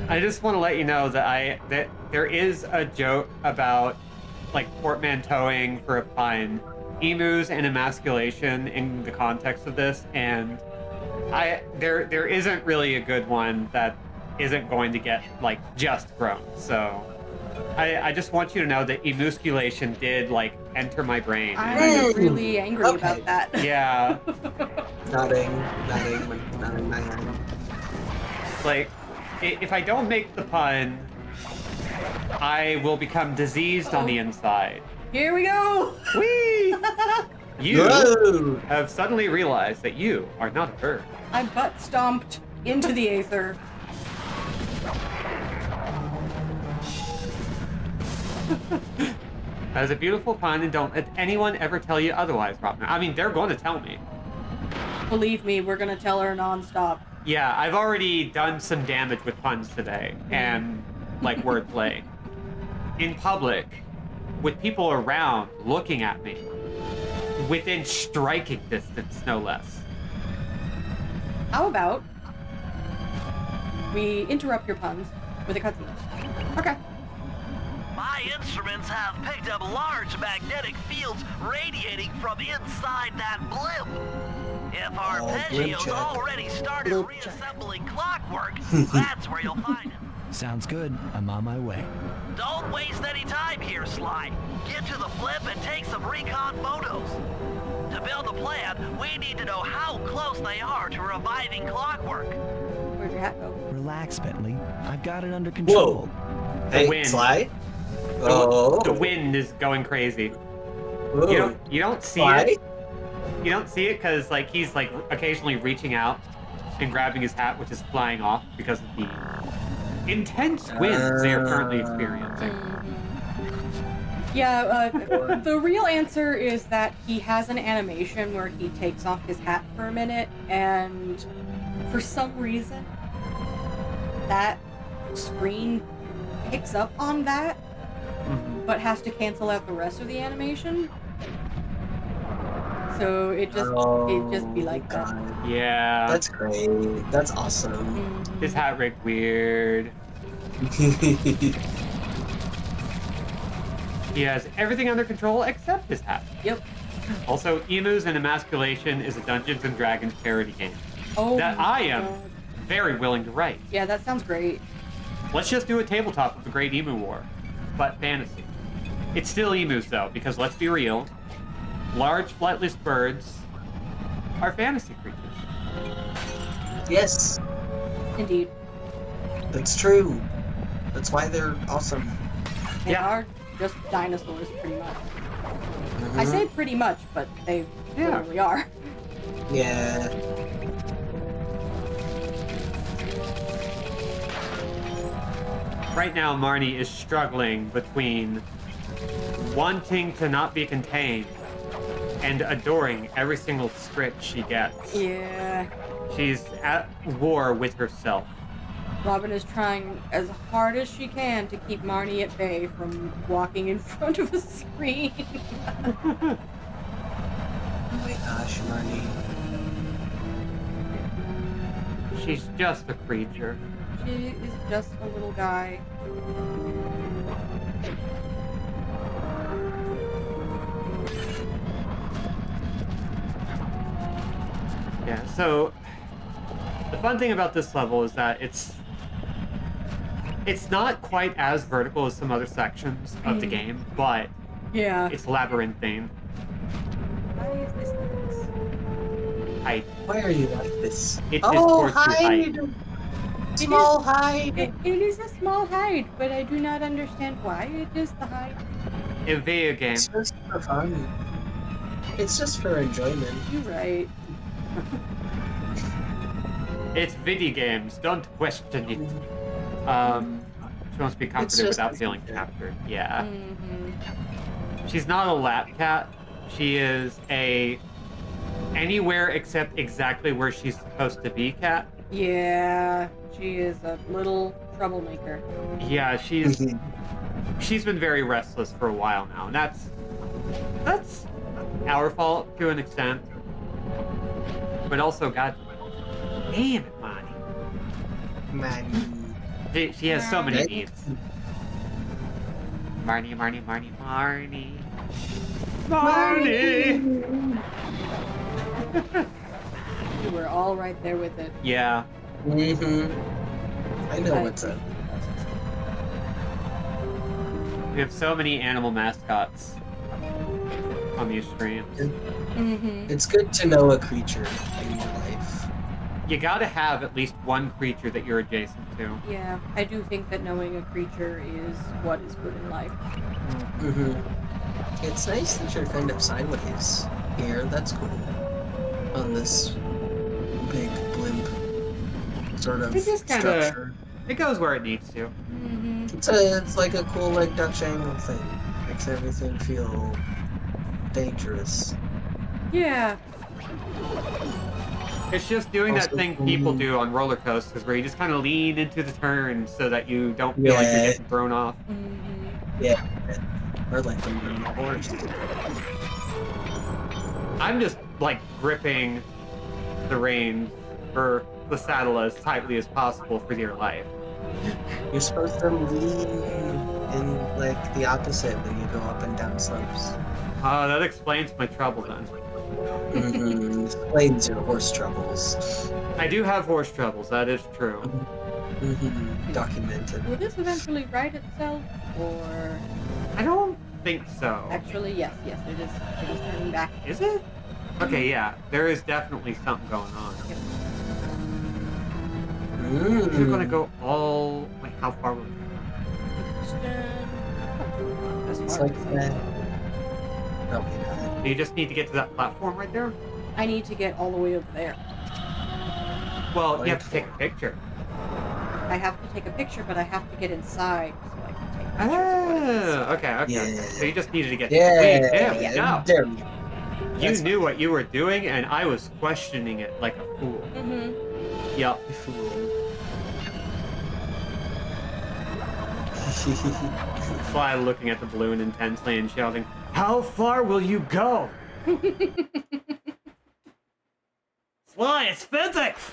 I just want to let you know that that there is a joke about like portmanteauing for a pun, emus and emasculation in the context of this, and there isn't really a good one that isn't going to get like just grown. So I just want you to know that emusculation did like enter my brain. and I I'm just- really angry about that. yeah, Nodding my head. like if I don't make the pun, I will become diseased on the inside. Here we go! Whee! You Whoa! have suddenly realized that you are not a bird. I butt stomped into the aether. That is a beautiful pun, and don't let anyone ever tell you otherwise, Robin. I mean, they're going to tell me. Believe me, we're gonna tell her nonstop. Yeah, I've already done some damage with puns today, and like wordplay. In public, with people around looking at me, within striking distance, no less. How about we interrupt your puns with a cutscene? Okay. My instruments have picked up large magnetic fields radiating from inside that blimp. If blimp Arpeggio's check. already started Blimp check. reassembling clockwork, that's where you'll find him. Sounds good. I'm on my way. Don't waste any time here, Sly. Get to the flip and take some recon photos. To build a plan, we need to know how close they are to reviving clockwork. Where'd your hat go? Relax, Bentley. I've got it under control. Hey, wind. Sly? Oh. The wind is going crazy. Ooh. You don't see Sly? it. You don't see it because like he's like occasionally reaching out and grabbing his hat, which is flying off because of the intense winds they are currently experiencing. Yeah, the real answer is that he has an animation where he takes off his hat for a minute, and for some reason, that screen picks up on that, but has to cancel out the rest of the animation. So it just be like that. God. Yeah. That's great. That's awesome. His hat rigged weird. He has everything under control except his hat. Yep. Also, Emus and Emasculation is a Dungeons and Dragons parody game Oh. that my I am God. very willing to write. Yeah, that sounds great. Let's just do a tabletop of the Great Emu War, but fantasy. It's still emus though, because let's be real, large flightless birds are fantasy creatures. Yes, Indeed. that's true. That's why they're awesome. They Yeah. are just dinosaurs, pretty much. I say pretty much, but they literally are. Yeah. Right now, Marnie is struggling between wanting to not be contained and adoring every single scritch she gets. Yeah. She's at war with herself. Robin is trying as hard as she can to keep Marnie at bay from walking in front of a screen. Oh my gosh, Marnie. She's just a creature. She is just a little guy. Yeah, so the fun thing about this level is that it's not quite as vertical as some other sections of the game, but Yeah. it's labyrinthine. Why is this like this? Hide. Why are you like this? It is Oh, forced to hide. hide! Small hide! It is a small hide, but I do not understand why it is the hide. In video game, It's just for fun. It's just for enjoyment. You're right. it's video games. Don't question it. She wants to be comforted just without a feeling feature. captured. Yeah. Mm-hmm. She's not a lap cat. She is a anywhere except exactly where she's supposed to be cat. Yeah, she is a little troublemaker. Yeah, she's been very restless for a while now, and that's our fault to an extent. But also, God damn it, Monty. Marnie. She has so many Right? needs. Marnie. Marnie! You were all right there with it. Yeah. I know what's up. We have so many animal mascots on these streams. Mm-hmm. It's good to know a creature in your life. You gotta have at least one creature that you're adjacent to. Yeah, I do think that knowing a creature is what is good in life. It's nice that you're kind of sideways here. That's cool. On this big blimp sort of It just kinda- structure. It goes where it needs to. Mm-hmm. It's like a cool like Dutch angle thing. Makes everything feel dangerous. Yeah. It's just doing that Also thing cool. people do on roller coasters where you just kind of lean into the turn so that you don't feel like you're Yeah. getting thrown off. Mm-hmm. Yeah. Or like when you're on a horse. I'm just like gripping the reins or the saddle as tightly as possible for dear life. You're supposed to lean in like the opposite when you go up and down slopes. Oh, that explains my trouble then. Explains your horse troubles. I do have horse troubles, that is true. Documented. Will this eventually right itself, or I don't think so. actually, yes, it is. It is turning back. Is it? Okay, yeah, there is definitely something going on. You're gonna go all... Wait, how far will it As It's far like as I that. know. No, wait, go? Do you just need to get to that platform right there? I need to get all the way over there. Well, you have to take a picture. I have to take a picture, but I have to get inside so I can take pictures of what is inside. Okay. Yeah. So you just needed to get... Yeah, Wait, there we go. there we go. You That's knew what you were doing, and I was questioning it like a fool. Mm-hmm. Yup. Sly looking at the balloon intensely and shouting, "How far will you go?" Sly, it's physics!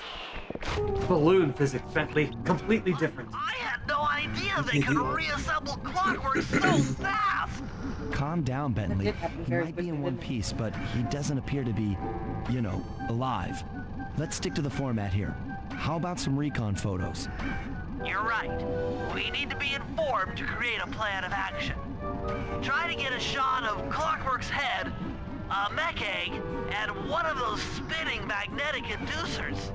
Balloon physics, Bentley. Completely different. I had no idea they could reassemble clockwork so fast! Calm down, Bentley. did happen He very might be quickly, in one didn't it? piece, but he doesn't appear to be, alive. Let's stick to the format here. How about some recon photos? You're right. We need to be informed to create a plan of action. Try to get a shot of Clockwork's head, a mech egg, and one of those spinning magnetic inducers.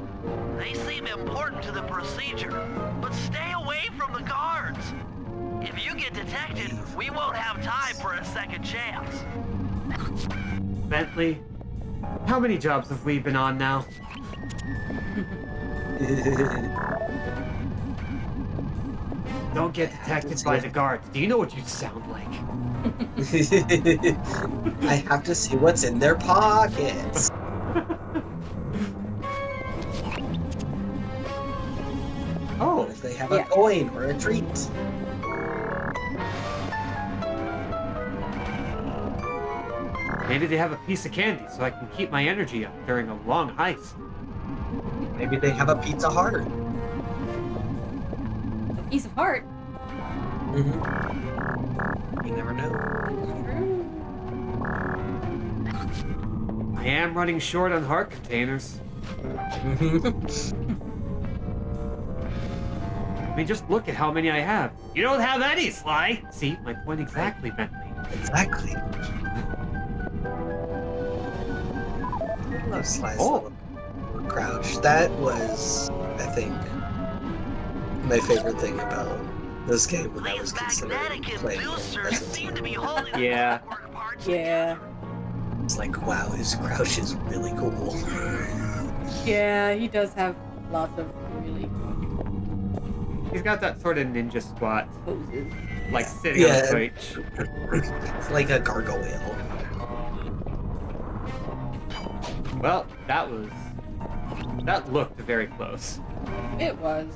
They seem important to the procedure, but stay away from the guards. If you get detected, we won't have time for a second chance. Bentley, how many jobs have we been on now? Don't get detected by the guards. Do you know what you sound like? I have to see what's in their pockets. Oh, What if they have a coin or a treat? maybe they have a piece of candy so I can keep my energy up during a long heist. Maybe they have a Pizza Heart. A piece of heart. Mm-hmm. You never know. I am running short on heart containers. I mean, just look at how many I have. You don't have any, Sly! See, my point exactly, Bentley. Exactly. I love Sly's little crouch. That was, I think, my favorite thing about this game when I was considering playing it as a Seem team. to be holding Yeah. the clockwork parts Yeah. It's like, wow, his crouch is really cool. Yeah, he does have lots of really He's got that sort of ninja squat, poses. like sitting on a switch. It's like a gargoyle. Well, that looked very close. It was.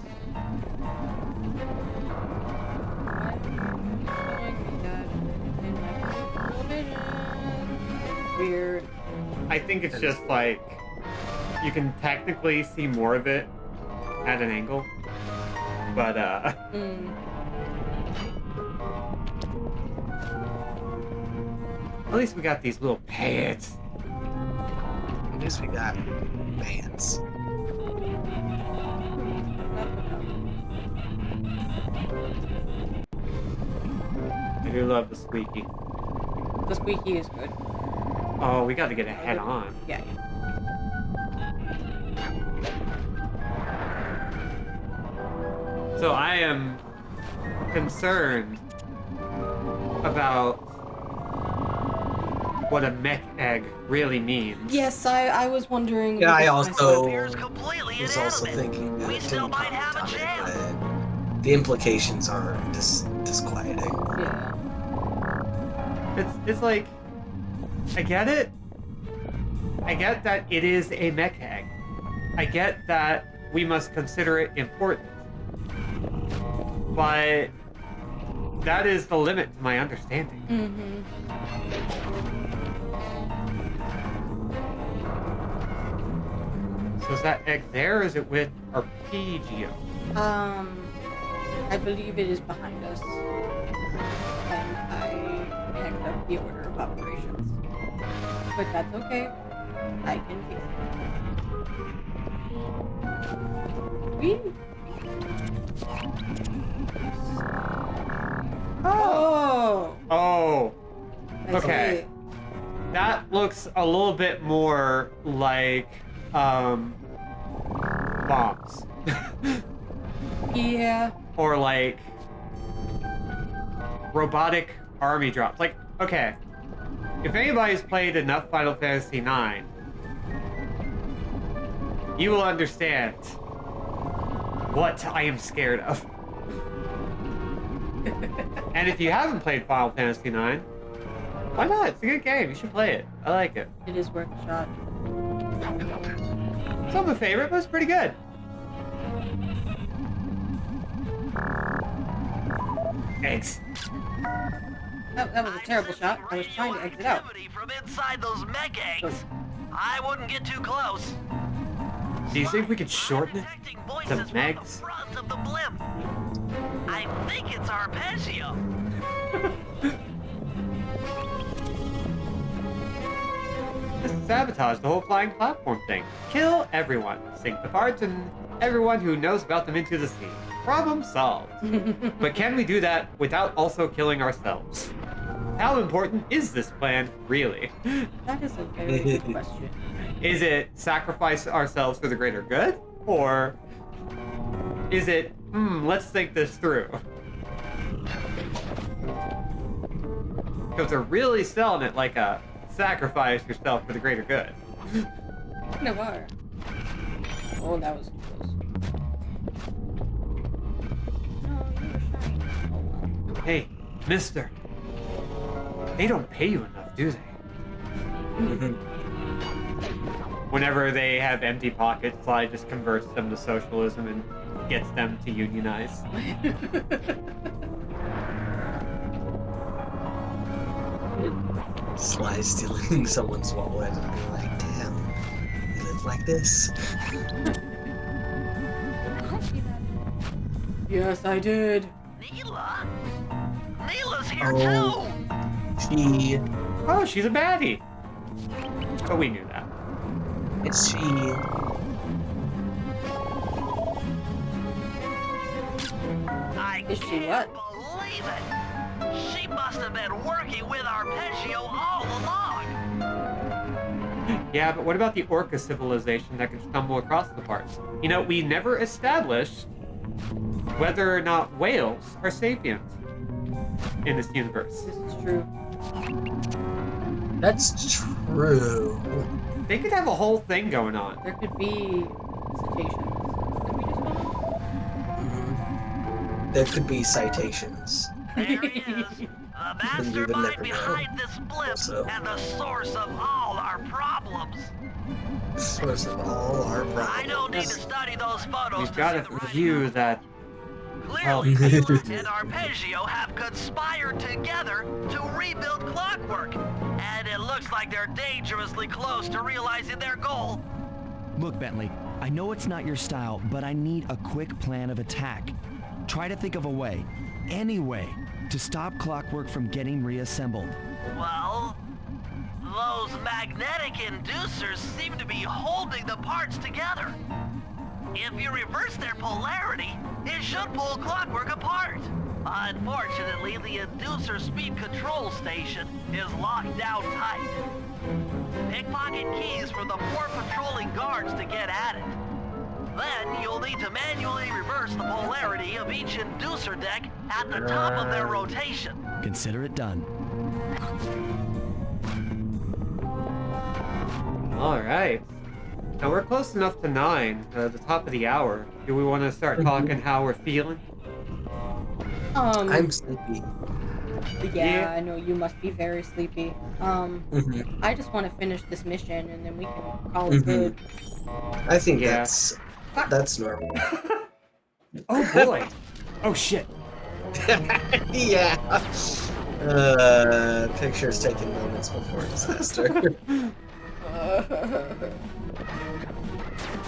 Weird. I think it's just like, you can technically see more of it at an angle, but at least we got these little pads. At least we got bands. I do love the squeaky. The squeaky is good. Oh, we got to get a head on. Yeah. So I am concerned about what a mech egg really means. Yes, I was wondering. Yeah, I because also Appears completely was also inanimate. thinking that We it still didn't might have a comment on it, chance. but the implications are disquieting. Yeah. It's like, I get it. I get that it is a mech egg. I get that we must consider it important. But that is the limit to my understanding. Mm-hmm. So is that egg there, or is it with Arpeggio? I believe it is behind us. And I hacked up the order of operations. But that's okay. I can fix it. Whee! Oh! Oh, I okay. see. That looks a little bit more like, bombs. Yeah. Or like robotic army drops. Like, okay, if anybody's played enough Final Fantasy IX, you will understand what I am scared of. And if you haven't played Final Fantasy IX, why not? It's a good game. You should play it. I like it. It is worth a shot. It's not my favorite, but it's pretty good. Eggs. That was a terrible shot. I was trying to exit out. Activity from inside those mech eggs. I wouldn't get too close. Do you think we could shorten it Detecting to voices from the Megs? front of the blimp. I think it's Arpeggio. Just sabotage the whole flying platform thing. Kill everyone. Sink the parts and everyone who knows about them into the sea. Problem solved. But can we do that without also killing ourselves? How important is this plan, really? That is a very good question. Is it sacrifice ourselves for the greater good? Or is it, let's think this through? Because they're really selling it like a sacrifice yourself for the greater good. No are. Oh, that was close. No, you were shiny. Oh well. Hey, mister. They don't pay you enough, do they? Whenever they have empty pockets, Sly just converts them to socialism and gets them to unionize. Sly stealing someone's wallet and be like, damn, you live like this? Yes, I did. Neela? Neela's here Oh. too! Oh, she's a baddie. Oh, we knew that. Is she... I Is she can't what? believe it! She must have been working with Arpeggio all along! Yeah, but what about the orca civilization that can stumble across the parts? You know, we never established whether or not whales are sapient in this universe. This is true. That's true. They could have a whole thing going on. There could be citations. Did we just go? There could be citations. There he is, the You would mastermind never behind know. this blip Also. and the source of all our problems. Source of all our problems. I don't need to study those photos We've to got see to the writing. view that. Clearly, Neela and Arpeggio have conspired together to rebuild Clockwork. And it looks like they're dangerously close to realizing their goal. Look, Bentley, I know it's not your style, but I need a quick plan of attack. Try to think of a way, any way, to stop Clockwork from getting reassembled. Well, those magnetic inducers seem to be holding the parts together. If you reverse their polarity, it should pull Clockwork apart. Unfortunately, the inducer speed control station is locked down tight. Pickpocket keys for the 4 patrolling guards to get at it. Then you'll need to manually reverse the polarity of each inducer deck at the top of their rotation. Consider it done. All right. Now we're close enough to 9, the top of the hour. Do we want to start talking how we're feeling? I'm sleepy. Yeah, I know you must be very sleepy. I just want to finish this mission and then we can call it good. I think Yeah. that's normal. Oh boy! Oh shit! Yeah. Pictures taken moments before disaster.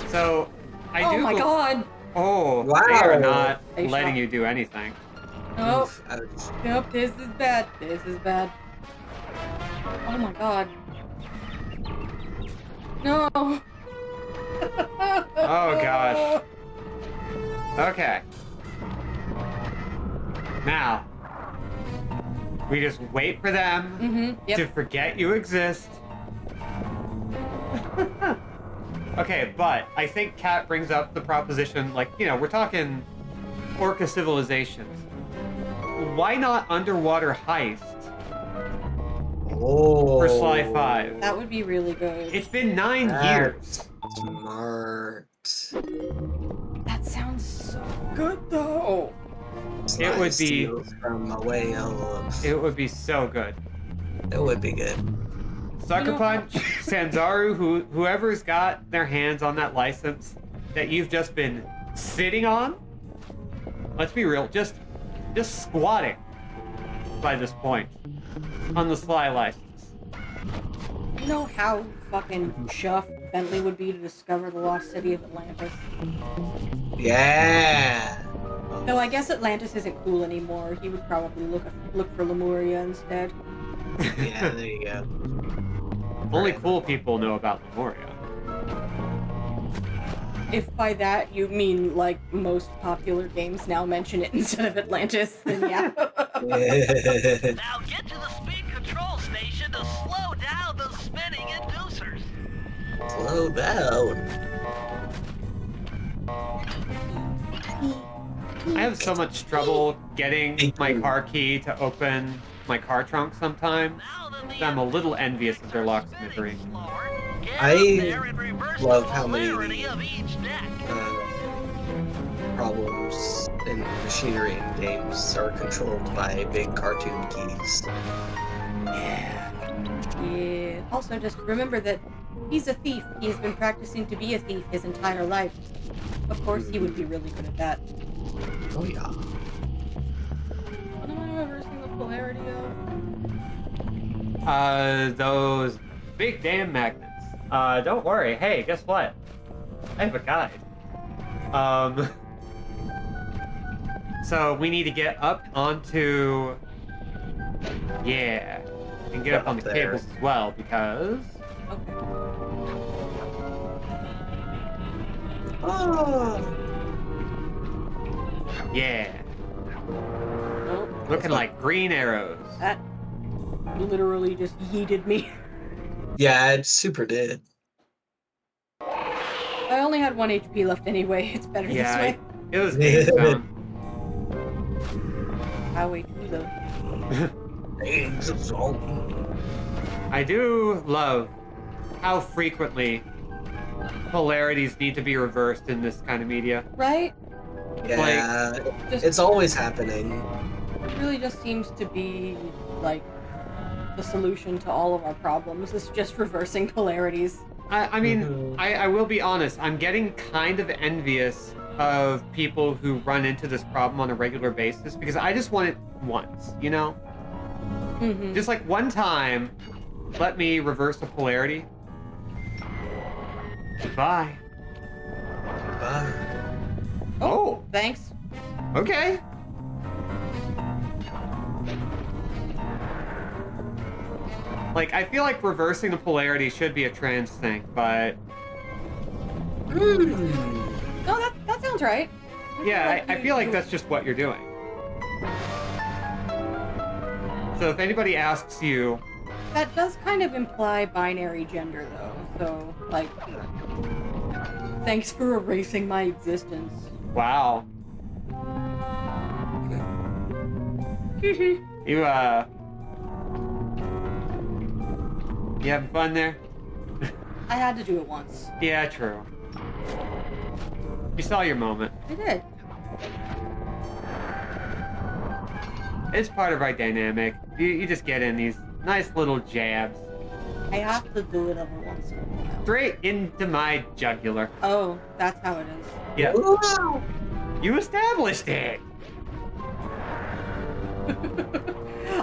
So, I do. Oh my god! Oh, Wow. they are not Are you letting sure? you do anything. Nope. Ouch. Nope, this is bad. This is bad. Oh my god. No! Oh gosh. Okay. Now, we just wait for them Yep. to forget you exist. Okay, but I think Kat brings up the proposition, like, you know, we're talking orca civilizations. Why not underwater heist Oh. for Sly 5? That would be really good. It's been 9 years. Smart. That sounds so good though. It would be- steals from a whale. It would be so good. It would be good. Sucker You know- Punch, Sanzaru, whoever's got their hands on that license that you've just been sitting on, let's be real, just squatting by this point on the Sly license. You know how fucking chuffed Bentley would be to discover the lost city of Atlantis? Yeah. Though I guess Atlantis isn't cool anymore. He would probably look for Lemuria instead. Yeah, there you go. Only cool people know about Lemuria. If by that you mean like most popular games now mention it instead of Atlantis, then yeah. Now get to the speed control station to slow down the spinning inducers. Slow down. I have so much trouble getting my car key to open my car trunk sometimes. So I'm a little envious of their locksmithery. I love how many problems in machinery in games are controlled by big cartoon keys. Yeah. Also, just remember that he's a thief. He's been practicing to be a thief his entire life. Of course, he would be really good at that. Oh yeah. What am I reversing the polarity of? Those big damn magnets. Don't worry. Hey, guess what? I have a guide. So we need to get up onto... Yeah. And get up on the cables as well, because... Okay. Oh. Yeah. Well, Looking like green arrows. that literally just yeeted me. Yeah, it super did. I only had 1 HP left anyway. It's better this way. It was game zone. Highway to the... I do love how frequently polarities need to be reversed in this kind of media. Right? Yeah, Just- it's always happening. It really just seems to be, like, the solution to all of our problems is just reversing polarities. I mean, I will be honest, I'm getting kind of envious of people who run into this problem on a regular basis because I just want it once, you know? Mm-hmm. Just like one time, let me reverse the polarity. Goodbye. Bye. Oh, Thanks. okay. Like, I feel like reversing the polarity should be a trans thing, but... No, that sounds right. Yeah, I feel like that's just what you're doing. So if anybody asks you... That does kind of imply binary gender, though. So, like... Thanks for erasing my existence. Wow. You having fun there? I had to do it once. Yeah, true. You saw your moment. I did. It's part of our dynamic. You just get in these nice little jabs. I have to do it every once in a while. Straight into my jugular. Oh, that's how it is. Yeah. You established it.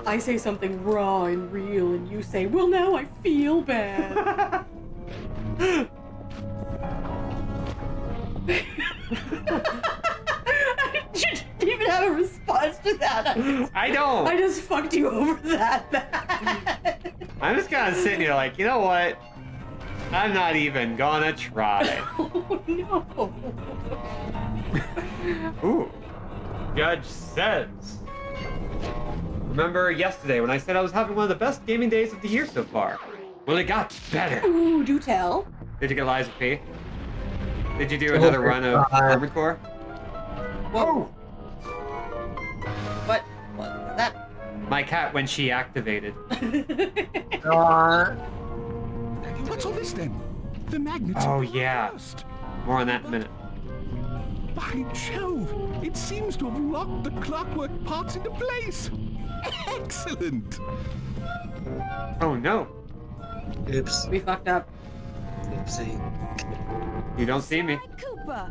I say something raw and real, and you say, well, now I feel bad. You didn't even have a response to that. I don't. I just fucked you over that bad. I'm just kind of sitting here like, you know what? I'm not even gonna try. Oh, no. Ooh. Judge says. Remember yesterday when I said I was having one of the best gaming days of the year so far? Well, it got better. Ooh, do tell. Did you get Liza P? Did you do another run of Armored Core? Whoa. What was that? My cat when she activated. What's all this then? The magnets. Oh yeah. More on that in a minute. By Jove! It seems to have locked the clockwork parts into place. Excellent. Oh no. Oops. We fucked up. Oopsie. You don't see me. Cooper,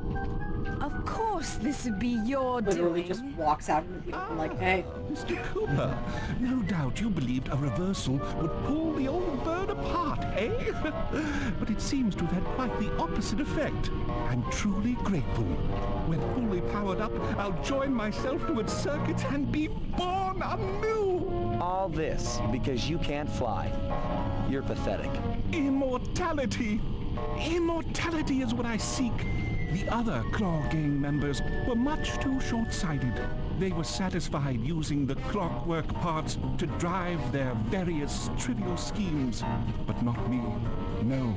of course this would be your Literally doing. just walks out into the open like, hey. Mr. Cooper, no doubt you believed a reversal would pull the old bird apart, eh? But it seems to have had quite the opposite effect. I'm truly grateful. When fully powered up, I'll join myself to its circuits and be born anew. All this because you can't fly. You're pathetic. Immortality! Immortality is what I seek. The other Claw Gang members were much too short-sighted. They were satisfied using the clockwork parts to drive their various trivial schemes. But not me. No.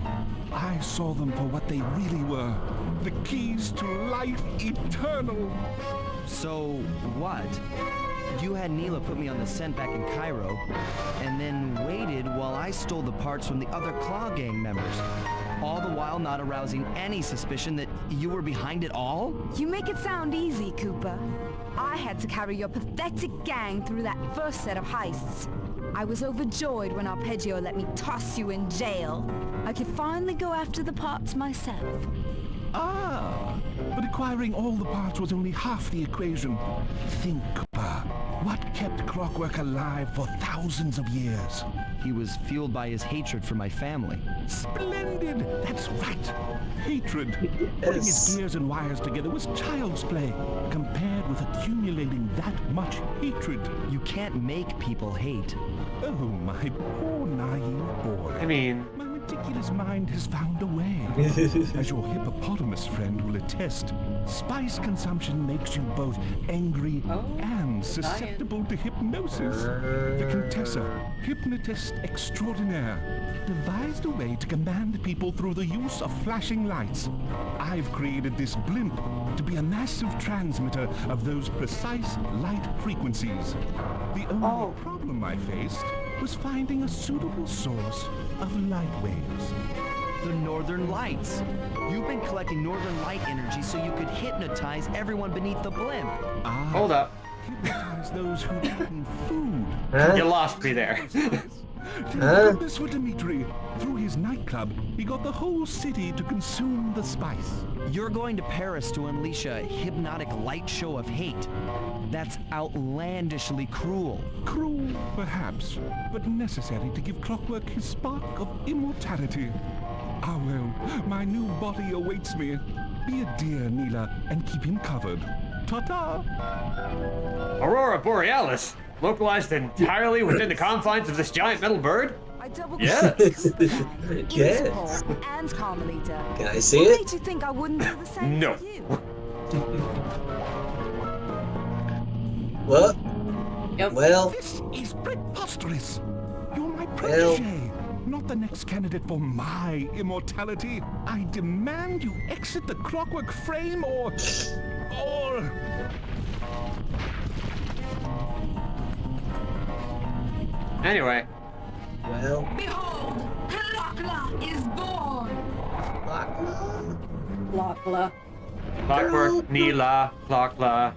I saw them for what they really were. The keys to life eternal. So what? You had Neela put me on the scent back in Cairo, and then waited while I stole the parts from the other Claw Gang members. All the while not arousing any suspicion that you were behind it all? You make it sound easy, Cooper. I had to carry your pathetic gang through that first set of heists. I was overjoyed when Arpeggio let me toss you in jail. I could finally go after the parts myself. Ah, but acquiring all the parts was only half the equation. Think, Cooper, what kept Clockwork alive for thousands of years? He was fueled by his hatred for my family. Splendid! That's right! Hatred. Putting his gears and wires together was child's play, compared with accumulating that much hatred. You can't make people hate. Oh, my poor naive boy. I mean, My ridiculous mind has found a way. As your hippopotamus friend will attest, spice consumption makes you both angry and susceptible to hypnosis. The Contessa, hypnotist extraordinaire, devised a way to command people through the use of flashing lights. I've created this blimp to be a massive transmitter of those precise light frequencies. The only problem I faced was finding a suitable source of light waves. The Northern Lights. You've been collecting Northern Light energy so you could hypnotize everyone beneath the blimp. hold up. Hypnotize those who'd eaten food. You lost me there. Did this for Dimitri. Through his nightclub, he got the whole city to consume the spice. You're going to Paris to unleash a hypnotic light show of hate. That's outlandishly cruel. Cruel, perhaps, but necessary to give Clockwork his spark of immortality. Ah well, my new body awaits me. Be a dear, Neela, and keep him covered. Ta-ta! Aurora Borealis, localized entirely within the confines of this giant metal bird? I double Yes. Yes. and Carmelita. Can I see What it? made you think I wouldn't do the same No. for you? What? Yep. Well, This is preposterous. You're my Well- protege, not the next candidate for my immortality. I demand you exit the Clockwork frame or... Anyway, well, Behold, Kalakla is born! Blah. Clockwork, Neela, Clockla.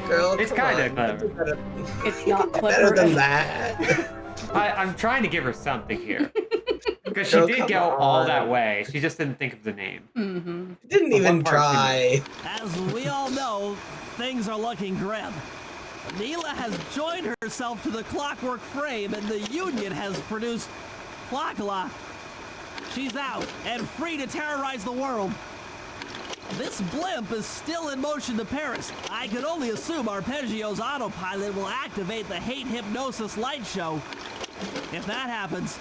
girl, It's come kinda on. clever. Do better- It's not do clever. better than that. I'm trying to give her something here. Because she Girl, did come go all that on. way. She just didn't think of the name. Mm-hmm. Didn't The even one part try. As we all know, things are looking grim. Neela has joined herself to the Clockwork frame, and the Union has produced Clockla. She's out and free to terrorize the world. This blimp is still in motion to Paris. I can only assume Arpeggio's autopilot will activate the hate hypnosis light show. If that happens,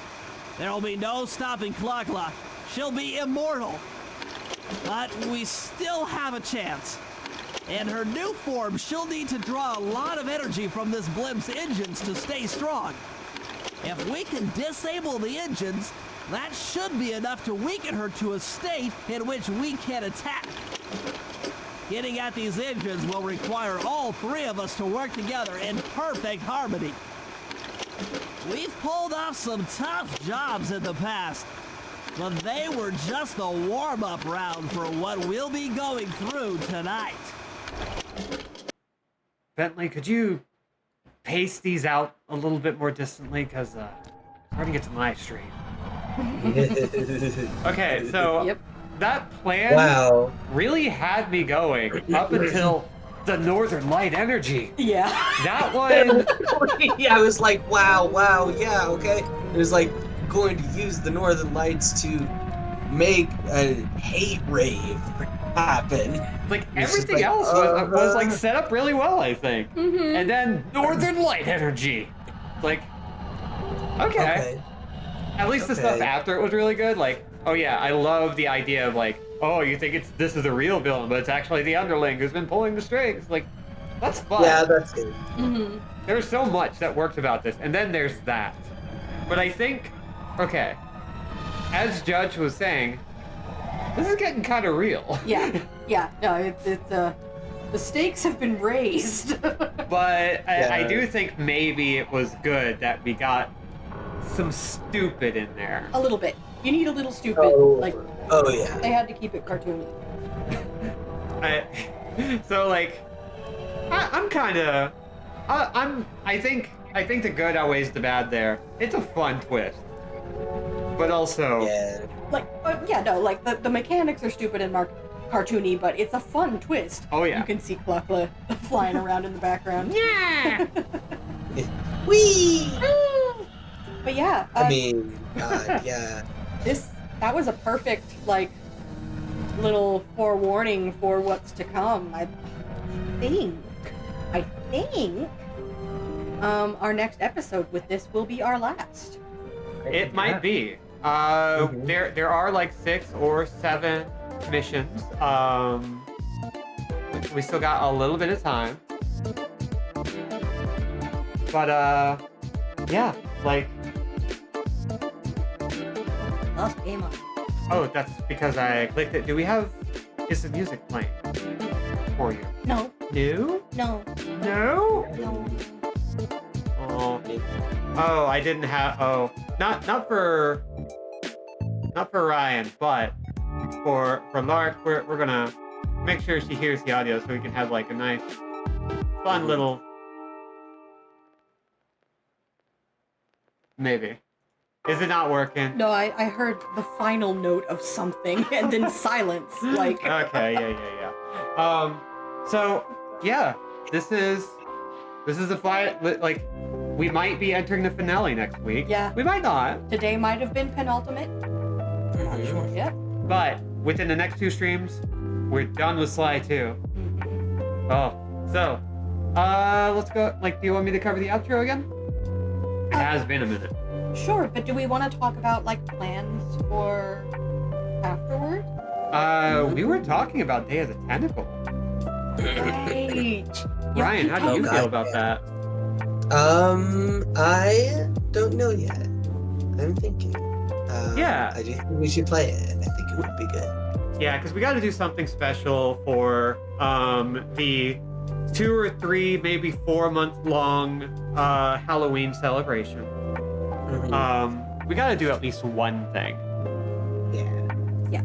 there will be no stopping Clockla. She'll be immortal. But we still have a chance. In her new form, she'll need to draw a lot of energy from this blimp's engines to stay strong. If we can disable the engines, that should be enough to weaken her to a state in which we can attack. Getting at these engines will require all three of us to work together in perfect harmony. We've pulled off some tough jobs in the past, but they were just the warm-up round for what we'll be going through tonight. Bentley, could you pace these out a little bit more distantly? Because it's starting to get to my stream. Okay, so Yep. that plan Wow. really had me going up until the Northern Light energy. Yeah. That one, Yeah, I was like, wow, yeah, okay. It was like going to use the Northern Lights to make a hate rave happen. like It's just everything like, else was like set up really well, I think. Mm-hmm. And then Northern Light energy. Like, okay. At least the stuff Okay. after it was really good. Like, oh yeah, I love the idea of like, oh, you think this is a real villain, but it's actually the underling who's been pulling the strings. Like, that's fun. Yeah, that's good. Mm-hmm. There's so much that works about this, and then there's that. But I think, okay, as Judge was saying, this is getting kind of real. Yeah. No, it's The stakes have been raised. But I do think maybe it was good that we got some stupid in there. A little bit. You need a little stupid. Oh yeah. They had to keep it cartoony. So like, I think the good outweighs the bad there. It's a fun twist, but also the mechanics are stupid and cartoony, but it's a fun twist. Oh yeah. You can see Cluckla flying around in the background. Yeah. Whee! But yeah. Yeah. That was a perfect little forewarning for what's to come. I think our next episode with this will be our last. It might be. There are like 6 or 7 missions. We still got a little bit of time. But yeah, like. Last game on. Oh, that's because I clicked it. Is the music playing for you? No. No? No. No? No. Oh, I didn't have. Oh, not for Ryan, but for Lark, we're gonna make sure she hears the audio so we can have like a nice, fun little. Maybe. Is it not working? No, I heard the final note of something and then silence. Okay, yeah. So yeah, this is the fight. Like, we might be entering the finale next week. Yeah. We might not. Today might have been penultimate. Not sure yet. But within the next 2 streams, we're done with Sly 2. Oh, so let's go. Like, do you want me to cover the outro again? It has been a minute. Sure, but do we want to talk about plans for afterward? We were talking about Day of the Tentacle. Right. Ryan, how do you feel about that? I don't know yet. I'm thinking. Yeah. I do think we should play it. I think it would be good. Yeah, because we got to do something special for the 2 or 3, maybe 4-month-long Halloween celebration. We got to do at least one thing. Yeah,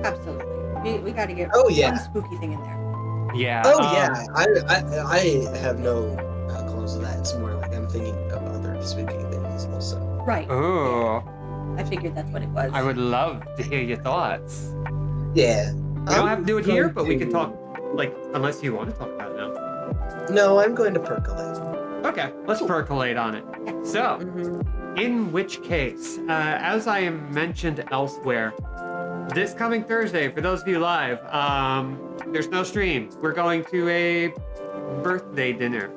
absolutely. We got to get one spooky thing in there. Yeah. Oh yeah. I have no close to that. It's more like I'm thinking of other spooky things also. Right. Oh. I figured that's what it was. I would love to hear your thoughts. Yeah. We don't have to do it here, but we can talk, unless you want to talk about it now. No, I'm going to percolate. Okay, let's percolate on it. So, in which case, as I mentioned elsewhere, this coming Thursday, for those of you live, there's no stream. We're going to a birthday dinner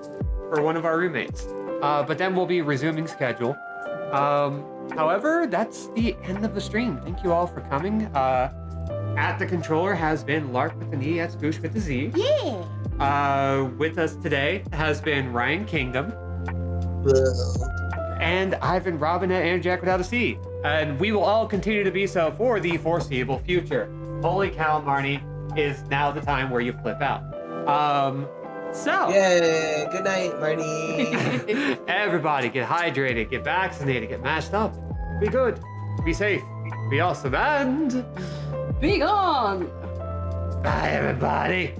for one of our roommates. But then we'll be resuming schedule. However, that's the end of the stream. Thank you all for coming. At the controller has been Lark with an E, at Spoosh with a Z. Yeah. With us today has been Ryan Kingdom. And I've been Robinette and Jack without a C. And we will all continue to be so for the foreseeable future. Holy cow, Marnie, is now the time where you flip out. Yay! Good night, Marnie. Everybody get hydrated, get vaccinated, get mashed up. Be good, be safe, be awesome, and be gone! bye, everybody.